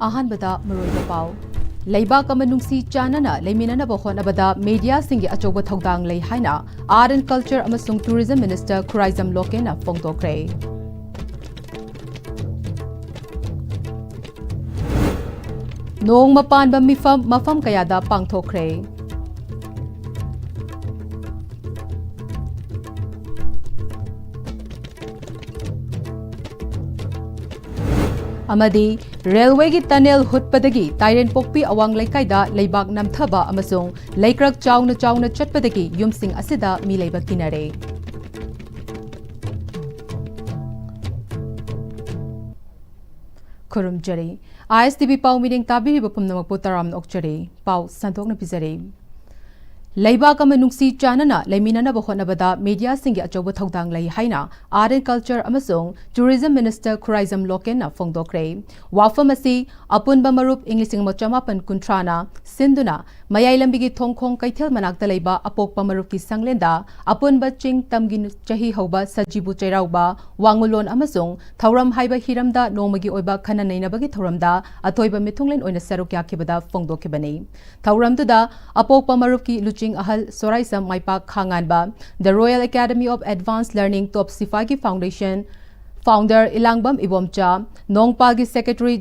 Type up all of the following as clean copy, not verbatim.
अहानबदा मरोइबा पाव लेबाक अमनुंगसी चानना लेमिननबा होनबदा मीडिया सिंगी अचौबा थौदांग लई हाइना आर्ट एंड कल्चर अमसुंग टूरिज्म मिनिस्टर खुराइजम लोकेना फोंदोक्रे नोंग मपानबा मफम कयादा पांगथोक्रे अमदी रेलवे की टनल हुटपदगी ताइरेन पोक्पी अवांग लेकाइदा लेबाक नमथबा अमसुंग लेक्रक चाउना चाउना चटपदगी युमसिंग असिदा मी लेबा किनरे खुरुमजरी ISTV पाउ मीटिंग ताबिरिबा पुमनमकपु तराम ओक्चरी पाउ संतोकना पिजरे लेबाक नुंगसी चानना लेमिननबा होनबदा मीडिया सिंगी अचौबा थौदांग लई हाइना आर्ट एंड कल्चर अमसुंग टूरिज्म मिनिस्टर खुराइजम लोकेना फोंदोक्रे वाफम असि अपुनबा मरुप इंग्लिसिंग मचमापन कुंथ्राना सिंधुना मयाई लंबिगी थोंखोंग कैथेल मनाक्ता लेबा अपोकपा मरुप की संगलेंदा अपुनबा चिंग तमगी चही हौबा सजीबु चैराउबा वांगुलोन अमसुंग थौरम हाइबा हिरमदा नोमगी ओइबा खना नैनबगी थौरमदा अथोइबा मिथुंगलेन ओइना सरुक याखिबदा फोंदोखिबनी थौरमदुदा अपोकपा मरुप की Ahal Soraisam Maipak Khanganba, the Royal Academy of Advanced Learning Top Sifagi Foundation, founder Ilangbam Ibomcha, Nongpalgi Secretary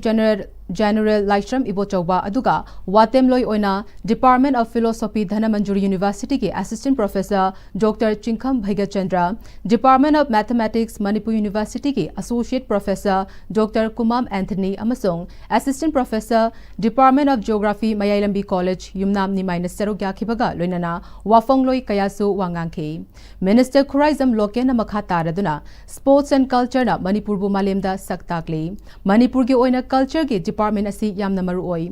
General Laishram Ibochauba Aduga, Watemloi Oina, Department of Philosophy Dhanamanjuri University ki Assistant Professor Dr. Chinkam Bhaigachandra, Department of Mathematics Manipuri University ki Associate Professor Dr. Kumam Anthony Amasong, Assistant Professor Department of Geography Mayailambi College Yumnam Nimai Nasero Gyakibaga Loinana Wafongloi Kayasu Wangangki. Minister Khuraizam Lokena Makataraduna, Sports and Culture na Manipurbu Malemda Saktakli, Manipur ki Oina Culture ki Department asi yamna maru oi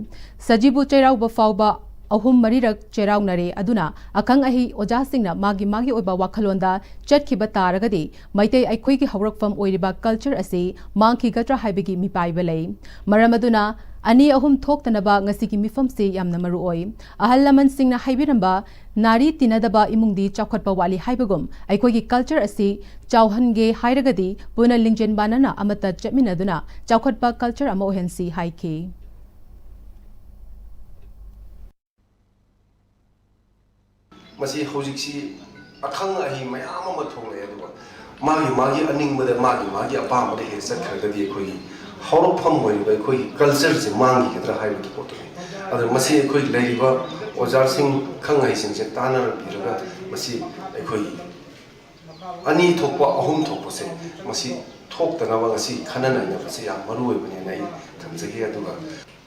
sajibu cherau ba fauba ahum marirak cherau nare aduna akang ahi oja singna magi oiba wakhalonda chatkiba taragadi maitei aikhoi ki hawrakfam oiriba culture asi mangki gatra haibigi mipai belei maramaduna ani ahum thoktanaba ngasi ki mifam se yamna maru oi ahal laman singna haibiramba nari tinadaba imungdi chawkhatpa wali haibagum aikhoi ki culture asi chauhange hairagadi puna lingjen banana amata chapminaduna chawkhatpa culture ama ohensi haiki masi hojiksi akhang ahi mayam ama thole aduwa magi aningmada magi apamada he sakhragadi khoi hawrpham moiba khoi culture se mangi gedra haibaki potoi adu masi khoi leiba ojar sing khangai sing se tanar biraga masi khoi ani thokpa ahum thokpa se masi thokta na ngasi khanana na se ya maru oibani nai thamjagi aduga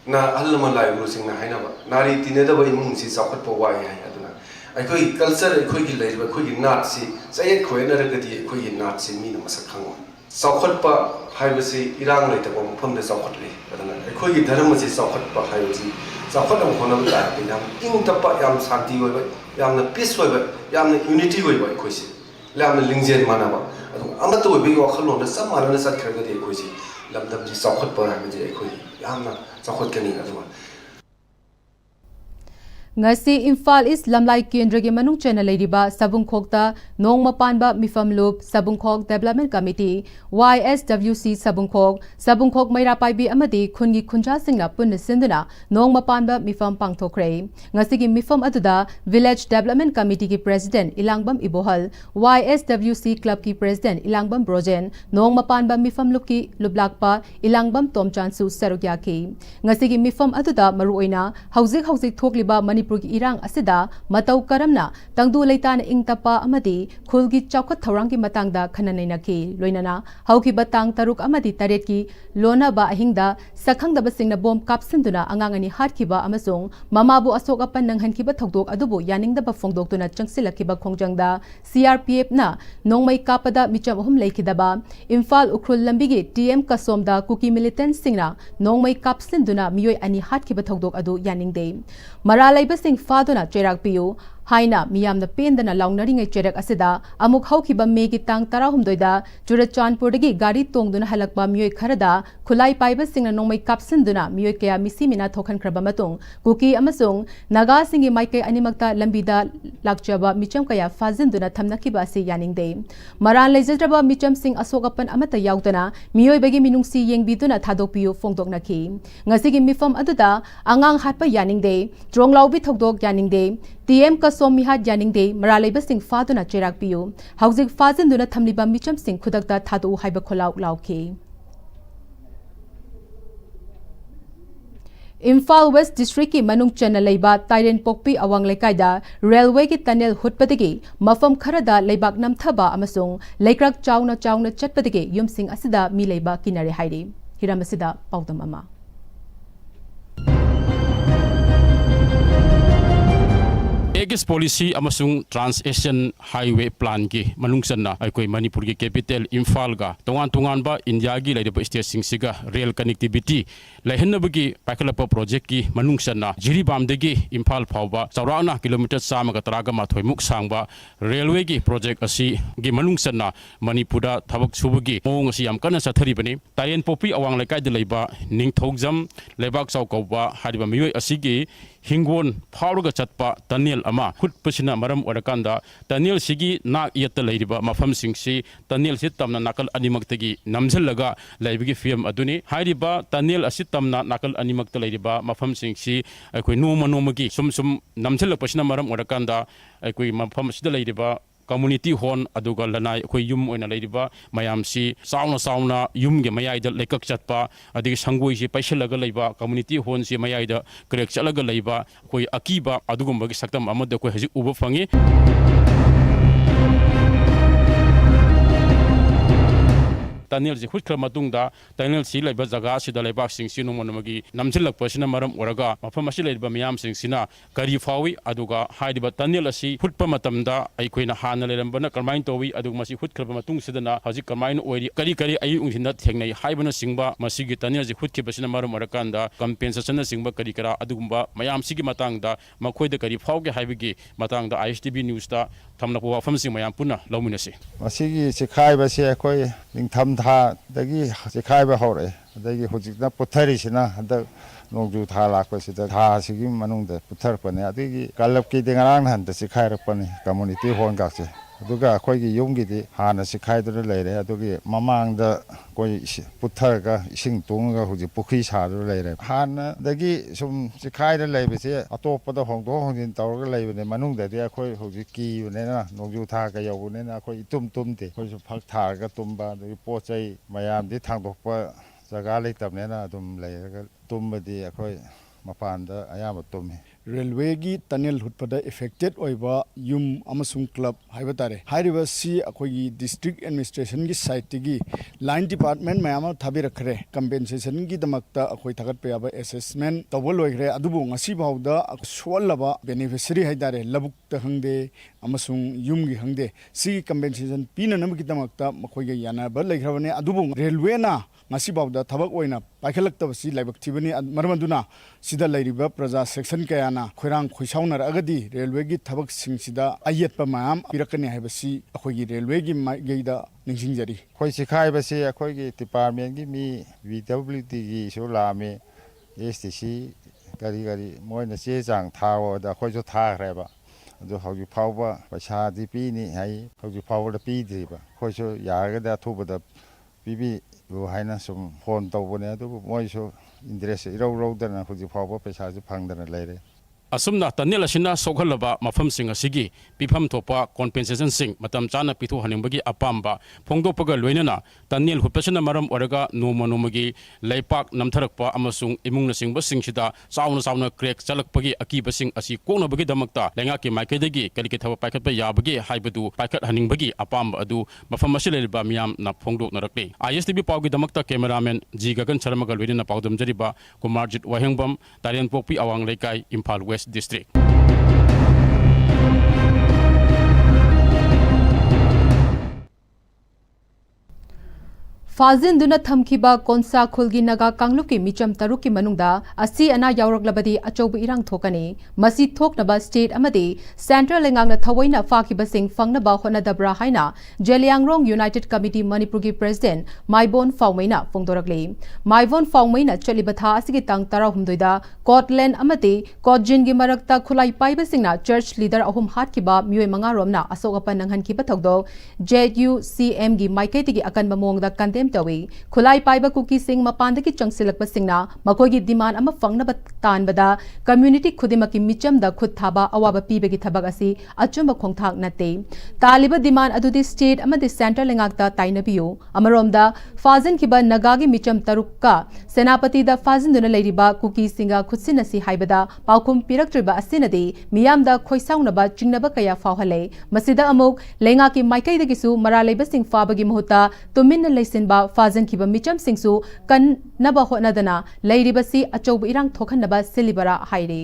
na allama laibu sing na haina ba nari tineda ba imung si sakhat pa wai hai aduna ai culture ai ki leiba khoi gi nat si sayet khoena ragadi khoi gi nat si mi na masak khangwa sakhat pa haiba se irang lai ta ba mpham da sakhat le aduna ai gi dharam si sakhat pa hai ji sakhat am khona ba ta yam ing ta pa yam shanti oiba yam na peace oiba yam na unity oiba khoi si lam lingjen manaba adu amatu oibi wakhalon da samana na sat khagadi khoi si lamdam ji sakhat pa ha ji khoi yam na sakhat kani adu ngasi Imphal East Lamlai Kendra gi manung chena leiriba Sabungkhokta Nong Mapanba Mifam Loop Sabungkhok Development Committee YSWC Sabungkhok Maira Paibi amadi khungi khunja singla punna sinduna Nong Mapanba Mifam pangthokre ngasi gi Mifam aduda Village Development Committee ki President Ilangbam Ibohal YSWC Club ki President Ilangbam Brojen Nong Mapanba Mifam Loop ki Lublakpa Ilangbam Tomchansu Sarugyaki ngasi gi Mifam aduda maruoina hauzik thokliba Manipur ki irang asida matau karamna tangdu leitana ingtapa amadi khulgi chawkhat thorang ki matangda khananaina ki loinana hauki batang taruk amadi taret ki lona ba ahingda sakhangda basingna bom kapsinduna angangani hatkiba amasung mamabu asok apan nanghankiba thokdok adubu yaningda ba phongdoktuna changsilakiba khongjangda CRPF na nongmai kapada micham ahum leikidaba Imphal Ukhrul lambigi TM kasomda kuki militant singna nongmai kapsinduna miyoi ani hatkiba thokdok adu yaningde maralai basing faduna cherak piu haina miyamna pendana launnaringai cherak asida amuk haukiba megi tang 16da Churachandpurdagi gari tongduna halakpa mioi kharada khulai paiba singna nongmai kapsinduna mioi kaya misimina thokhankraba matung kuki amasung naga singi maikai animakta lambida lakchaba micham kaya fazinduna thamnakiba asi yaningde maran lejadraba micham sing asokapan amata yaudana mioi bagi minungsi yengbiduna thadokpiu fongdoknaki ngasigi mifam aduda angang hatpa yaningde dronglaubi thokdok yaningde TM kasom mihat yaningde maralaiba sing faduna cherak piu hauzik fazinduna thamliba micham sing khudakta thadu haiba kholau lauki Imphal West District ki manung chana leiba Tairen Pokpi awang lekai da railway ki tunnel hutpadagi mafam kharada leibak namthaba amasung leikrak chauna chatpadagi yumsing asida mi leiba kinare hairi hiram asida paudam ama Aegis policy amasung Trans-Asian Highway plan ki manungsan na aikoi Manipuri ki capital Imphal ga tungan ba India gi laiba state singsiga rail connectivity laihenna bagi pakalapa project ki manungsan na Jiribam degi Imphal phawba chawrana kilometer sama ga taraga ma thoimuk sangba railway ki project asi gi manungsan na Manipura thabak subagi mong asi yam kana sathari bani Tairen Popi awang lekai de laiba ningthogjam leibak chaw kawba hariba miyoi asi gi hingon phawruga chatpa tunnel ama hutpasina maram orakanda tunnel sigi nak yatta leiriba mafam singsi tunnel si tamna nakal animaktagi namjhallaga leibigi fiam aduni hairiba tunnel asi tamna nakal animakta leiriba mafam singsi akoi nomagi sum namjhallak pasina maram orakanda akoi mafam sida leiriba community hall aduga lanai khoi yum oina leiriba mayam si sauna yum ge mayai da lekak chatpa adigi sangoi si paisalaga leiba community hall si mayai da crack chalaga leiba khoi akiba adugumba gi saktam amada khoi haji uba fangi tunnel si hutkra matungda tunnel si leiba jaga sida leibak singsi nomonamagi namjilak pasina maram oraga mafam asi leiba miyam singsina kari fawi aduga haidiba tunnel asi hutpa matamda aikoina hana lerambana karmain towi aduga masi hutkra matung sidana haji karmain oiri kari ayi unghinda thengnai haibana singba masigi tunnel si hutki pasina maram orakanda compensation na singba kari kara adugumba mayam sigi matangda makhoida kari fawge haibigi matangda ISTV news ta thamna po wafam sing mayam puna lauminasi masigi sikhaiba se akoi ningtham tha dagi sikhaiba hore dagi hojikna putharisina hada nongju tha lakpasida tha sigi manungda putharpane adigi kalapki dengarang han da sikhairapani community hall gakse aduga akhoi yumgi di hana sikhaidura leire adugi mamangda koi putharga ising tunga hoji pukhi sadu leire hana dagi sum sikhaida leibese atopada hongdo hongjin tawrga leibene manungda di akhoi hoji ki unena nongju tha ga yawunena akhoi tumde khoi su phak tharga tumba dagi pochai mayam di thangdokpa jaga leitabnena adum leiraga tumbadi akhoi mapanda ayama tumme railway gi tunnel hutpada affected oiba yum amasung club haibatare hairiba si akoi district administration gi site gi line department mayama thabirakhre compensation gi damakta akoi thagat pe aba assessment tawol loigre adubu ngasi bawda solaba beneficiary haidare labuk ta hangde amasung yum gi hangde si compensation pina nam gi damakta makoi gi yana ba leighrabane adubu railway na ngasi bawda thabak oina paikhalakta si laibak thibani marmanduna sida leiriba praja section kayana khoirang khoisaunar agadi railway gi thabak singsida ayetpa mayam pirakani haibasi akhoi gi railway gi geida ningsingjari khoi sikhaibase akhoi gi department gi mi VWD gi so lame STC gari moina che jang thawo da khoi so tha reba adu hauji phawba paisa di pi ni hai hauji phawda pi diba khoi so yaga da thubada bibi haina sum phone tawbone adu moi so interest irau dana huji phawba paisa ju phangdana leire asumna tunnel asina sokhalaba mafam sing asigi pifam thopa compensation sing matam chana pithu haningbagi apamba phongdopaga loinana tunnel hupasana maram oraga nomagi leipak namtharakpa amasung imungna singba singsida sauna crack chalakpagi akiba sing asi konabagi damakta lenga ki maikaidagi kalike thawa paikhatpa yabagi haibadu paikat haningbagi apamba adu mafam asileba miyam na phongdok narakpe ISTV pawgi damakta cameraman G Gagan Sharma loinana pawdam jariba Kumarjit Wahengbam Tairen Pokpi awang lekai Imphal West District. ꯐꯥꯖꯤꯟꯗꯨꯅ ꯊꯝꯈꯤꯕ ꯀꯣꯟꯁꯥ ꯈꯨꯜꯒꯤ ꯅꯥꯒꯥ ꯀꯥꯡꯂꯨꯞꯀꯤ ꯃꯤꯆꯝ ꯇꯔꯨꯛꯀꯤ ꯃꯅꯨꯡꯗ ꯑꯁꯤ ꯑꯅꯥ ꯌꯥꯎꯔꯛꯂꯕꯗꯤ ꯑꯆꯧꯕ ꯏꯔꯥꯡ ꯊꯣꯛꯀꯅꯤ ꯃꯁꯤ ꯊꯣꯛꯅꯕ ꯁ꯭ꯇꯦꯠ ꯑꯃꯗꯤ ꯁꯦꯟꯇ꯭ꯔꯦꯜ ꯂꯩꯉꯥꯛꯅ ꯊꯑꯣꯏꯅ ꯐꯥꯈꯤꯕꯁꯤꯡ ꯐꯪꯅꯕ ꯍꯣꯠꯅꯗꯕ꯭ꯔꯥ ꯍꯥꯏꯅ ꯖꯦꯂꯤꯌꯥꯡꯔꯣꯡ ꯌꯨꯅꯥꯏꯇꯦꯗ ꯀꯃꯤꯇꯤ ꯃꯅꯤꯄꯨꯔꯒꯤ ꯄ꯭ꯔꯦꯁꯤꯗꯦꯟꯠ ꯃꯥꯏꯕꯣꯟ ꯐꯥꯎꯃꯩꯅ ꯐꯣꯡꯗꯣꯔꯛꯂꯤ ꯃꯥꯏꯕꯣꯟ ꯐꯥꯎꯃꯩꯅ ꯆꯠꯂꯤꯕ ꯊꯥ ꯑꯁꯤꯒꯤ ꯇꯥꯡ 16ꯗ ꯀꯣꯠꯂꯦꯟ ꯑꯃꯗꯤ ꯀꯣꯠꯖꯤꯟꯒꯤ ꯃꯔꯛꯇ ꯈꯨꯠꯂꯥꯏ ꯄꯥꯏꯕꯁꯤꯡꯅ ꯆꯔꯆ ꯂꯤꯗꯔ 3 ꯍꯥꯠꯈꯤꯕ ꯃꯤꯑꯣꯏ 5 ꯔꯣꯝꯅ ꯑꯁꯣꯛ ꯑꯄꯟ ꯅꯪꯍꯟꯈꯤꯕ ꯊꯧꯗꯣꯛ JUCMꯒꯤ ꯃꯥꯏꯀꯩꯗꯒꯤ ꯑꯀꯟꯕ ꯃꯑꯣꯡꯗ ꯀꯟꯗꯦꯝ ꯇꯧꯏ ꯈꯨꯂꯥꯏ ꯄꯥꯏꯕ ꯀꯨꯀꯤꯁꯤꯡ ꯃꯄꯥꯟꯗꯒꯤ ꯆꯪꯁꯤꯜꯂꯛꯄꯁꯤꯡꯅ ꯃꯈꯣꯏꯒꯤ ꯗꯤꯃꯥꯟ ꯑꯃ ꯐꯪꯅꯕ ꯇꯥꯟꯕꯗ ꯀꯝꯃ꯭ꯌꯨꯅꯤꯇꯤ ꯈꯨꯗꯤꯡꯃꯛꯀꯤ ꯃꯤꯆꯝꯗ ꯈꯨꯠ ꯊꯥꯕ ꯑꯋꯥꯕ ꯄꯤꯕꯒꯤ ꯊꯕꯛ ꯑꯁꯤ ꯑꯆꯨꯝꯕ ꯈꯣꯡꯊꯥꯡ ꯅꯠꯇꯦ ꯇꯥꯜꯂꯤꯕ ꯗꯤꯃꯥꯟ ꯑꯗꯨꯗꯤ ꯁ꯭ꯇꯦꯠ ꯑꯃꯗꯤ ꯁꯦꯟꯇ꯭ꯔꯦꯜ ꯂꯩꯉꯥꯛꯇ ꯇꯥꯏꯅꯕꯤꯌꯨ ꯑꯃꯔꯣꯝꯗ ꯐꯥꯖꯤꯟꯈꯤꯕ ꯅꯥꯒꯥꯒꯤ ꯃꯤꯆꯝ ꯇꯔꯨꯛꯀ ꯁꯦꯅꯥꯄꯇꯤꯗ ꯐꯥꯖꯤꯟꯗꯨꯅ ꯂꯩꯔꯤꯕ ꯀꯨꯀꯤꯁꯤꯡꯒ ꯈꯨꯠꯁꯤꯟꯅꯁꯤ ꯍꯥꯏꯕꯗ ꯄꯥꯎꯈꯨꯝ ꯄꯤꯔꯛꯇ꯭ꯔꯤꯕ ꯑꯁꯤꯅꯗꯤ ꯃꯤꯌꯥꯝꯗ ꯈꯣꯏꯁꯥꯎꯅꯕ ꯆꯤꯡꯅꯕ ꯀꯌꯥ ꯐꯥꯎꯍꯜꯂꯦ ꯃꯁꯤꯗ ꯑꯃꯨꯛ ꯂꯩꯉꯥꯛꯀꯤ ꯃꯥꯏꯀꯩꯗꯒꯤꯁꯨ ꯃꯔꯥ ꯂꯩꯕꯁꯤꯡ ꯐꯥꯕꯒꯤ ꯃꯍꯨꯠꯇ ꯇꯨꯃꯤꯟꯅ ꯂꯩꯁꯤꯟꯕ ꯐꯥꯖꯤꯟꯈꯤꯕ ꯃꯤꯆꯝꯁꯤꯡꯁꯨ ꯀꯟꯅꯕ ꯍꯣꯠꯅꯗꯅ ꯂꯩꯔꯤꯕꯁꯤ ꯑꯆꯧꯕ ꯏꯔꯥꯡ ꯊꯣꯛꯍꯟꯅꯕ ꯁꯤꯜꯂꯤꯕꯔꯥ ꯍꯥꯏꯔꯤ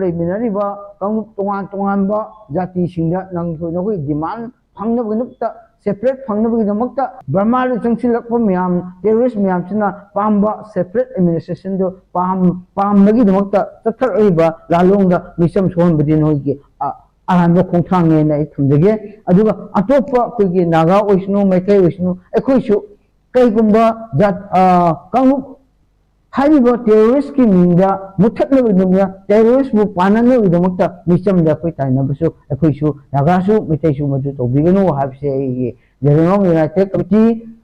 ꯂꯩꯃꯤꯟꯅꯔꯤꯕ ꯀꯥꯡꯂꯨꯞ ꯇꯣꯉꯥꯟꯕ ꯖꯥꯇꯤꯁꯤꯡꯗ ꯅꯈꯣꯏ ꯗꯤꯃꯥꯟ ꯐꯪꯅꯕꯒꯤꯗꯃꯛꯇ ꯁꯦꯄꯔꯦꯠ ꯐꯪꯅꯕꯒꯤꯗꯃꯛꯇ ꯕꯔꯃꯥꯗ ꯆꯪꯁꯤꯜꯂꯛꯄ ꯃꯌꯥꯝ ꯇꯦꯔꯣꯔꯤꯁ ꯃꯌꯥꯝꯁꯤꯅ ꯄꯥꯝꯕ ꯁꯦꯄꯔꯦꯠ ꯑꯦꯗꯃꯤꯅꯤꯁꯇ꯭ꯔꯦꯁꯟꯗꯨ ꯄꯥꯝꯕꯒꯤꯗꯃꯛꯇ ꯆꯠꯊꯔꯛꯏꯕ ꯂꯥꯂꯣꯡꯗ ꯃꯤꯆꯝ ꯁꯣꯛꯍꯟꯕꯗꯤ ꯅꯣꯏꯒꯤ ꯑꯔꯥꯟꯕ ꯈꯣꯡꯊꯥꯡꯅꯦꯅ ꯑꯩ ꯊꯝꯖꯒꯦ ꯑꯗꯨꯒ ꯑꯇꯣꯞꯄ ꯑꯩꯈꯣꯏꯒꯤ ꯅꯥꯒꯥ ꯑꯣꯏꯁꯅꯨ ꯃꯩꯇꯩ ꯑꯣꯏꯁꯅꯨ ꯑꯩꯈꯣꯏꯁꯨ ꯀꯩꯒꯨꯝꯕ ꯀꯥꯡꯂꯨꯞ ꯍꯥꯏꯔꯤꯕ ꯇꯦꯔꯣꯔꯤꯁꯀꯤ ꯃꯤꯡꯗ ꯃꯨꯠꯊꯠꯅꯕꯒꯤꯗꯃꯛꯇ ꯇꯦꯔꯣꯔꯤꯁꯕꯨ ꯄꯥꯟꯅꯅꯕꯒꯤꯗꯃꯛꯇ ꯃꯤꯆꯝꯗ ꯑꯩꯈꯣꯏ ꯇꯥꯏꯅꯕꯁꯨ ꯑꯩꯈꯣꯏꯁꯨ ꯅꯥꯒꯥꯁꯨ ꯃꯩꯇꯩꯁꯨ ꯃꯗꯨ ꯇꯧꯕꯤꯒꯅꯨ ꯍꯥꯏꯕꯁꯦ ꯑꯩꯒꯤ ꯖꯦꯂꯤꯌꯥꯡꯔꯣꯡ ꯌꯨꯅꯥꯏꯇꯦꯗ ꯀꯃꯤꯇꯤ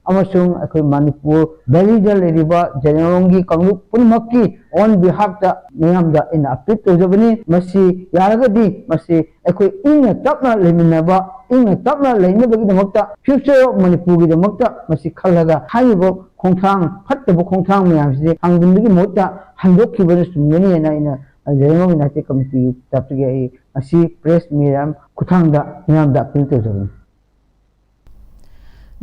ꯑꯃꯁꯨꯡ ꯑꯩꯈꯣꯏ ꯃꯅꯤꯄꯨꯔ ꯚꯦꯂꯤꯗ ꯂꯩꯔꯤꯕ ꯖꯦꯂꯤꯌꯥꯡꯔꯣꯡꯒꯤ ꯀꯥꯡꯂꯨꯞ ꯄꯨꯝꯅꯃꯛꯀꯤ ꯑꯣꯟ ꯕꯤꯍꯥꯐꯇ ꯃꯤꯌꯥꯝꯗ ꯑꯩꯅ ꯑꯄꯤꯜ ꯇꯧꯖꯕꯅꯤ ꯃꯁꯤ ꯌꯥꯔꯒꯗꯤ ꯃꯁꯤ ꯑꯩꯈꯣꯏ ꯏꯪꯅ ꯇꯞꯅ ꯂꯩꯃꯤꯟꯅꯕ ꯏꯪꯅ ꯇꯞꯅ ꯂꯩꯅꯕꯒꯤꯗꯃꯛꯇ ꯐ꯭ꯌꯨꯆꯔ ꯑꯣꯐ ꯃꯅꯤꯄꯨꯔꯒꯤꯗꯃꯛꯇ ꯃꯁꯤ ꯈꯜꯂꯒ ꯍꯥꯏꯔꯤꯕ ꯈꯣꯡꯊꯥꯡ ꯐꯠꯇꯕ ꯈꯣꯡꯊꯥꯡ ꯃꯌꯥꯝꯁꯤꯗꯤ ꯍꯥꯡꯗꯨꯟꯕꯒꯤ ꯃꯍꯨꯠꯇ ꯍꯟꯗꯣꯛꯈꯤꯕꯅ ꯆꯨꯝꯒꯅꯤꯅ ꯑꯩꯅ ꯖꯦꯂꯤꯌꯥꯡꯔꯣꯡ ꯌꯨꯅꯥꯏꯇꯦꯗ ꯀꯃꯤꯇꯤ ꯇꯔꯐꯇꯒꯤ ꯑꯩ ꯉꯁꯤ ꯄ꯭ꯔꯦꯁ ꯃꯤडिꯌꯥ ꯈꯨꯠꯊꯥꯡꯗ ꯃꯤꯌꯥꯝꯗ ꯑꯄꯤꯜ ꯇꯧꯖꯕꯅꯤ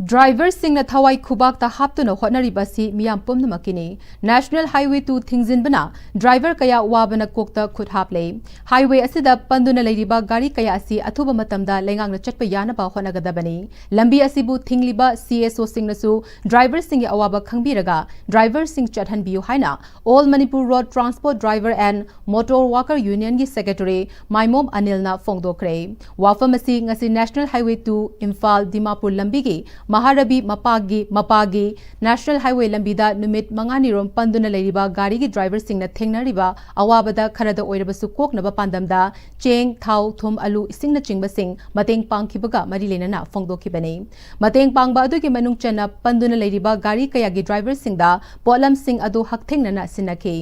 ड्राइवर्ससिंगना थवाई खुबाकता हापतुना होटनरिबासी मियाम पुमनमकिनी नेशनल हाईवे 2 थिंगजिनबना ड्राइवर कया वाबना कोकता खुद हापले हाईवे असिदा पंदुना लेरिबा गाड़ी कया असि अथुबा मतमदा लेंगांगना चटपा यानबा होनगदबनी लंबी असिबु थिंगलिबा CSO सिंगनसु ड्राइवर सिंग अवाबा खंगबिरगा ड्राइवर सिंग चटहनबियु हाइना all Manipur road transport driver and motor worker union की सेक्रेटरी माइमोम अनिलना फोंगदोखरे वाफम असि ngasi national highway 2 Imphal Dimapur लंबी की महारबी मपागी नेशनल हाईवे लंबीदा नुमित मंगानीरोम पंदुना लेरिबा गाड़ी की ड्राइवर सिंगना थेंगनरिबा अवाबदा खरदा ओइरबसु कोकनबा पांदमदा चेंग थाउ थुम अलू इसिंगना चिंगबसिंग मतेंग पांगखिबगा मरी लेनना फोंगदोखिबने मतेंग पांगबा अदुगी मनुंग चना पंदुना लेरिबा गाड़ी कयागी ड्राइवर सिंगदा पोलम सिंग अदु हकथेंगनना सिनखि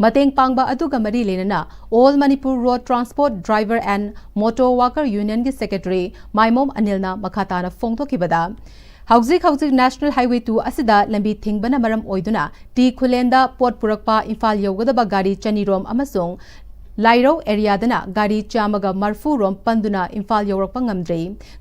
मतेंग पांगबा अदुगा मरी लेनना all Manipur road transport driver and motor worker union की सेक्रेटरी माइमोम अनिलना मखाताना फोंगदोखिबदा हौजिक नेशनल हाईवे 2 असिदा लंबी थिंगबना मरम ओइदुना टी खुलेंदा पोट पुरकपा इम्फाल यौगदबा गाड़ी चनीरोम अमसोंग लाइरो एरियादना गाड़ी चामगा मरफू रोम पंदुना इम्फाल यौरकपा ngamdre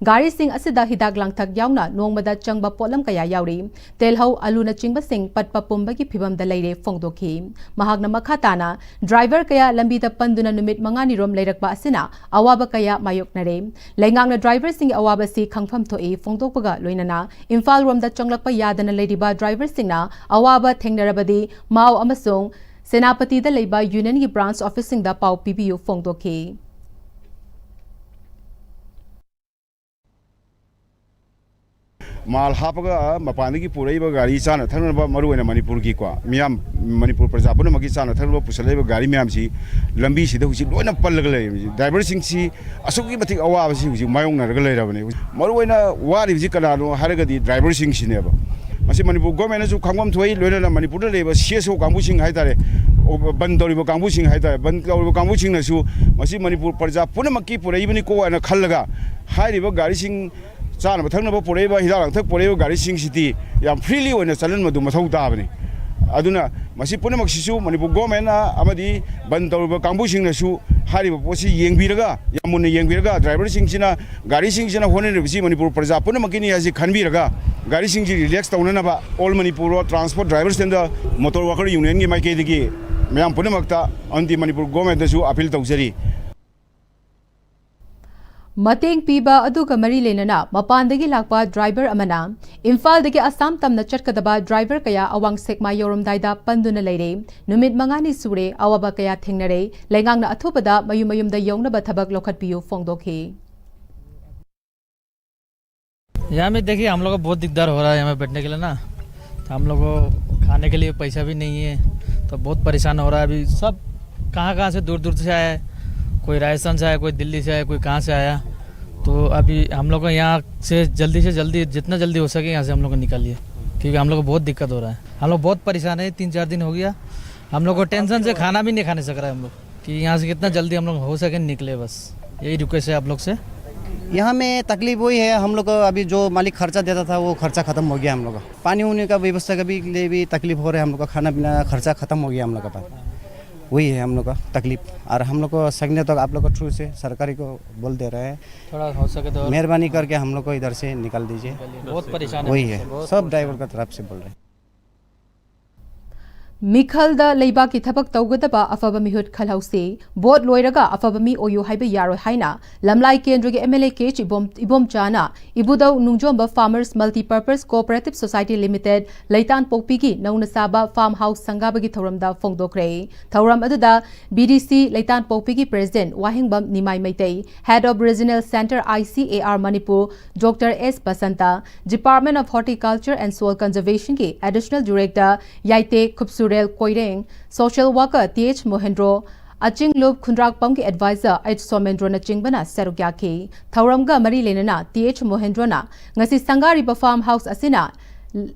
गाड़ी सिंग असिदा हिदाक लांगथक यावना नोंगमदा चंगबा पोलम कया यावरी तेलहौ अलुना चिंगबा सिंग पटपा पुंबगी फिबमदा लेरे फोंगदोखि महागना मखाताना ड्राइवर कया लंबीदा पंदुना नुमित मंगानी रोम लेरकबा असिना अवाबा कया मायोकनरे लेंगांगना ड्राइवर सिंग अवाबा सि खंगफम थोई फोंगदोकपगा लोइनना इम्फाल रोमदा चंगलकपा यादना लेरिबा ड्राइवर सिंगना अवाबा थेंगनरबदी माव अमसोंग सेनापतिदा लेबा यूनियन की ब्रांच ऑफिसिंग दा पाउ पीबीयू फोंगदोखि माल हापगा मपान की पुरैब गाड़ी चाना थंगनब मरुवैना मणिपुर की को मियाम मणिपुर प्रजा पुनमकी चाना थंगनब पुसलैब गाड़ी मियाम सी लंबी सिदा हुसी लोइना पल्लग लै ड्राइवर सिंग सी असुकी मथिक अवाब सी हुसी मायोंगनरग लैरबने मरुवैना वारि हुसी कनानो हारगदी ड्राइवर सिंग सिनेबा मसी मणिपुर गवर्नमेंट जो खांगम थोई लोइना मणिपुर लेब CSO कांगबु सिंग हाइतारे बंद तौरिबा कांगबु सिंग हाइतारे बंद तौरिबा कांगबु सिंग नसु मसी मणिपुर प्रजा पुनमकी पुरैबनी को अना खल्लगा हाइरिबा गाड़ी सिंग चाना थंगनबा पुरैबा हिदा लांथक पुरैबा गाड़ी सिंग सिटी याम फ्रीली ओइना चलन मदु मथौ ताबनी अदुना मसी पुनमक सिसु मणिपुर गवर्नमेंट अमदी बंद तौरिबा कांगबु सिंग नसु हारिबा पोसी येंगबिरगा यामुन येंगबिरगा ड्राइवर सिंग सिना गाड़ी सिंग सिना होनेरबिसि मणिपुर प्रजा पुनमकिनी यासि खनबिरगा गाड़ी सिंग जी रिलैक्स तौननबा all Manipur road transport driver stand motor worker union की माइकेदगी मैम पुनमक्ता अंति मणिपुर गवर्नमेंट दसु अपील तौजरी Mateng piba aduga mari lenana mapandagi lakpa driver amana Imphaldagi Assam tamna chatkadaba driver kaya awang sekma yorumdaida panduna leire numit mangani sure awaba kaya thengnare lengangna athupada mayumayumda yongnaba thabak lokhatpiyu phongdokhi यहाँ में देखिए हम लोग को बहुत दिक्कत हो रहा है यहाँ बैठने के लिए ना तो हम लोग को खाने के लिए पैसा भी नहीं है तो बहुत परेशान हो रहा है अभी सब कहाँ से दूर से आया है कोई राजस्थान से आया कोई दिल्ली से आया कोई कहाँ से आया तो अभी हम लोग को यहाँ से जल्दी जितना जल्दी हो सके यहाँ से हम लोग को निकालिए क्योंकि हम लोग को बहुत दिक्कत हो रहा है हम लोग बहुत परेशान है 3-4 दिन हो गया हम लोग को टेंशन से खाना भी नहीं खाने सक रहा है हम लोग कि यहाँ से कितना जल्दी हम लोग हो सके निकले बस यही रिक्वेस्ट है आप लोग से यहाँ में तकलीफ वही है हम लोग को अभी जो मालिक खर्चा देता था वो खर्चा खत्म हो गया हम लोग का पानी उनी का व्यवस्था का भी लिए भी तकलीफ हो रहा है हम लोग का खाना पीना खर्चा खत्म हो गया हम लोग का पास वही है हम लोग का तकलीफ और हम लोग को सकने तो आप लोग को थ्रू से सरकारी को बोल दे रहे हैं थोड़ा हो सके तो मेहरबानी करके हम लोग को इधर से निकाल दीजिए बहुत परेशान वही है सब ड्राइवर का तरफ से बोल रहे हैं Mikhalda leiba ki thabak tawgadaba afaba mihut khalhausi board loiraga afaba mi oyu haiba yaro haina lamlai kendra ge MLA ke ibom chana ibudau nungjomba farmers multi-purpose cooperative society limited leitan pokpi gi nauna saba farm house sangaba gi thoramda phongdokre thoram aduda BDC leitan pokpi gi president wahingbam nimai maitai head of regional center ICAR Manipur Dr S Basanta Department of Horticulture and Soil Conservation ki additional director Yaite Khubsur Koireng, social worker TH Mohendro, Aching Loop Kundrak Pam ki advisor H Somendro na Chingbana Sarugyaki, Thauramga Mari Lenana TH Mohendrona, ngasi sangari ba farmhouse asina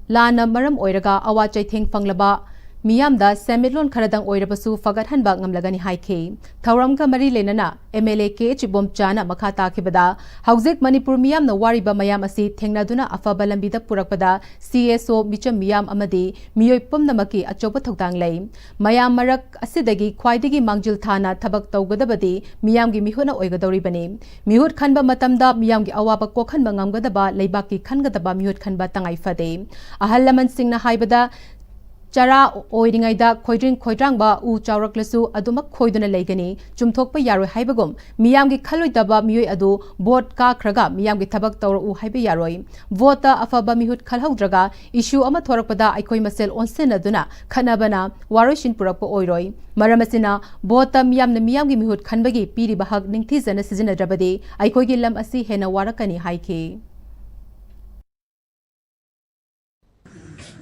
lana maram oiraga awachai thing fanglaba Miyamda Semilon Karadang Oirabasu Fagathan Bangam Lagani Haike, Thauramga Mari Lenana, MLA KH Bomchana Makata Kibada, Hausik Manipur Miyam no Wariba Mayamasi, Tengnaduna Afabalambida Purakpada, CSO Micham Miyam Amadi, Miyopum Namaki, Achopa Tokdang Lay, Mayam Marak Asidagi, Kwaidigi Mangjil Thana, Tabak Togadabadi, Miyamgi Mihuna Oigadori Bane, Mihut Kanba Matamda, Miyamgi Awaba Kokan Bangamgadaba, Laybaki Kangadaba Mihut Kanba Tangai Fade, Ahalaman Singna Haibada, Chara oiringaida khoidrangba u chawraklasu aduma khoiduna leigani chumthokpa yaroi haibagum miyamgi khaloidaba miyoi adu vote ka khraga miyamgi thabak tawra u haibe yaroi vote afaba mihut khalhaudraga issue ama thorakpada aikoi masel onsen aduna khanabana waroshin purakpa oiroi maramasina vote miyamna miyamgi mihut khanbagi piri bahag ningthi jana sijinadrabade aikoi gi lam asi hena warakani haike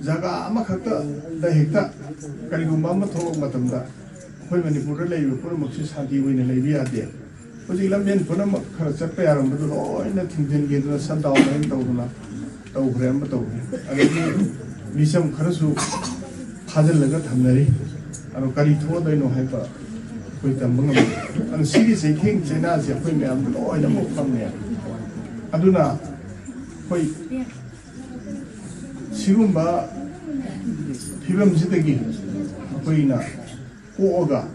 Jaga amakakta dahikta karigumba mathok matamda hoi Manipur le yu pura maksis hadi wine le bi ade hoji lamben pura mak khara chatta yaram du loina thingjen ge na san daw nain tawduna taw grem taw agi misam kharasu khajal laga thamnari aro kari tho dai no hai pa koi tambang an sigi se king chena se koi me am loina mo phamne aduna koi Sigumba Pibam Zitagi, Apoina, Oga,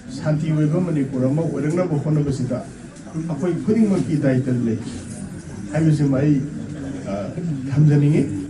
Santi Weba Manipura, Rena Bohona Basita, Apoy putting Monkey title lake. I was in my Tanzania.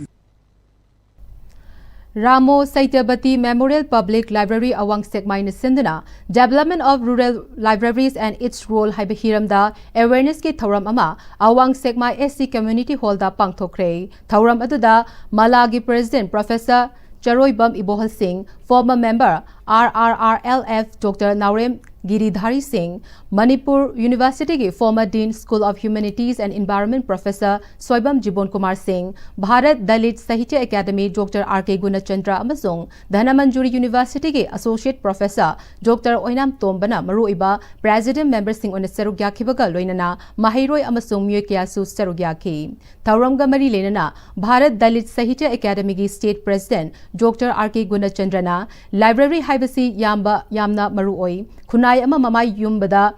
Ramo Saitabati Memorial Public Library Awang Sekmaina Sindana, Development of Rural Libraries and its Role Haibahiramda, Awareness Ki Thauram Ama, Awang Sekmai SC Community Hall da Pangthokre, Thauram Aduda, Malagi President Professor Charoi Bam Ibohal Singh, former member RRRLF Dr. Naurem Giridhari Singh, Manipur University के former Dean School of Humanities and Environment Professor Soibam Jibon Kumar Singh, Bharat Dalit Sahitya Academy Dr. R.K. Gunachandra Amasung, Dhanamanjuri University के Associate Professor Dr. Oinam Tombana Maruiba, President Member Singh on Serugya Kibaga Loinana, Mahiroi Amasung Muyekyasu Serugya Ki, Tauramga Mari Lenana, Bharat Dalit Sahitya Academy के State President Dr. R.K. Gunachandrana, Library Haibasi Yamna Maruoi, Kunai ama mamai yumbada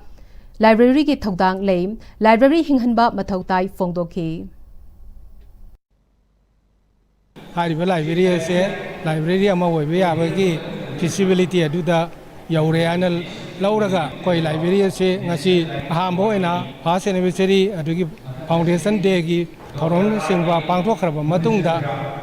library ki thokdang lei library hinghanba mathautai phongdokhi hariba library ase library ama oibe yabagi feasibility aduda yaure ana lauraga koi library ase ngasi ahambo ena first anniversary adugi foundation day gi thoron singba pangthokhraba matungda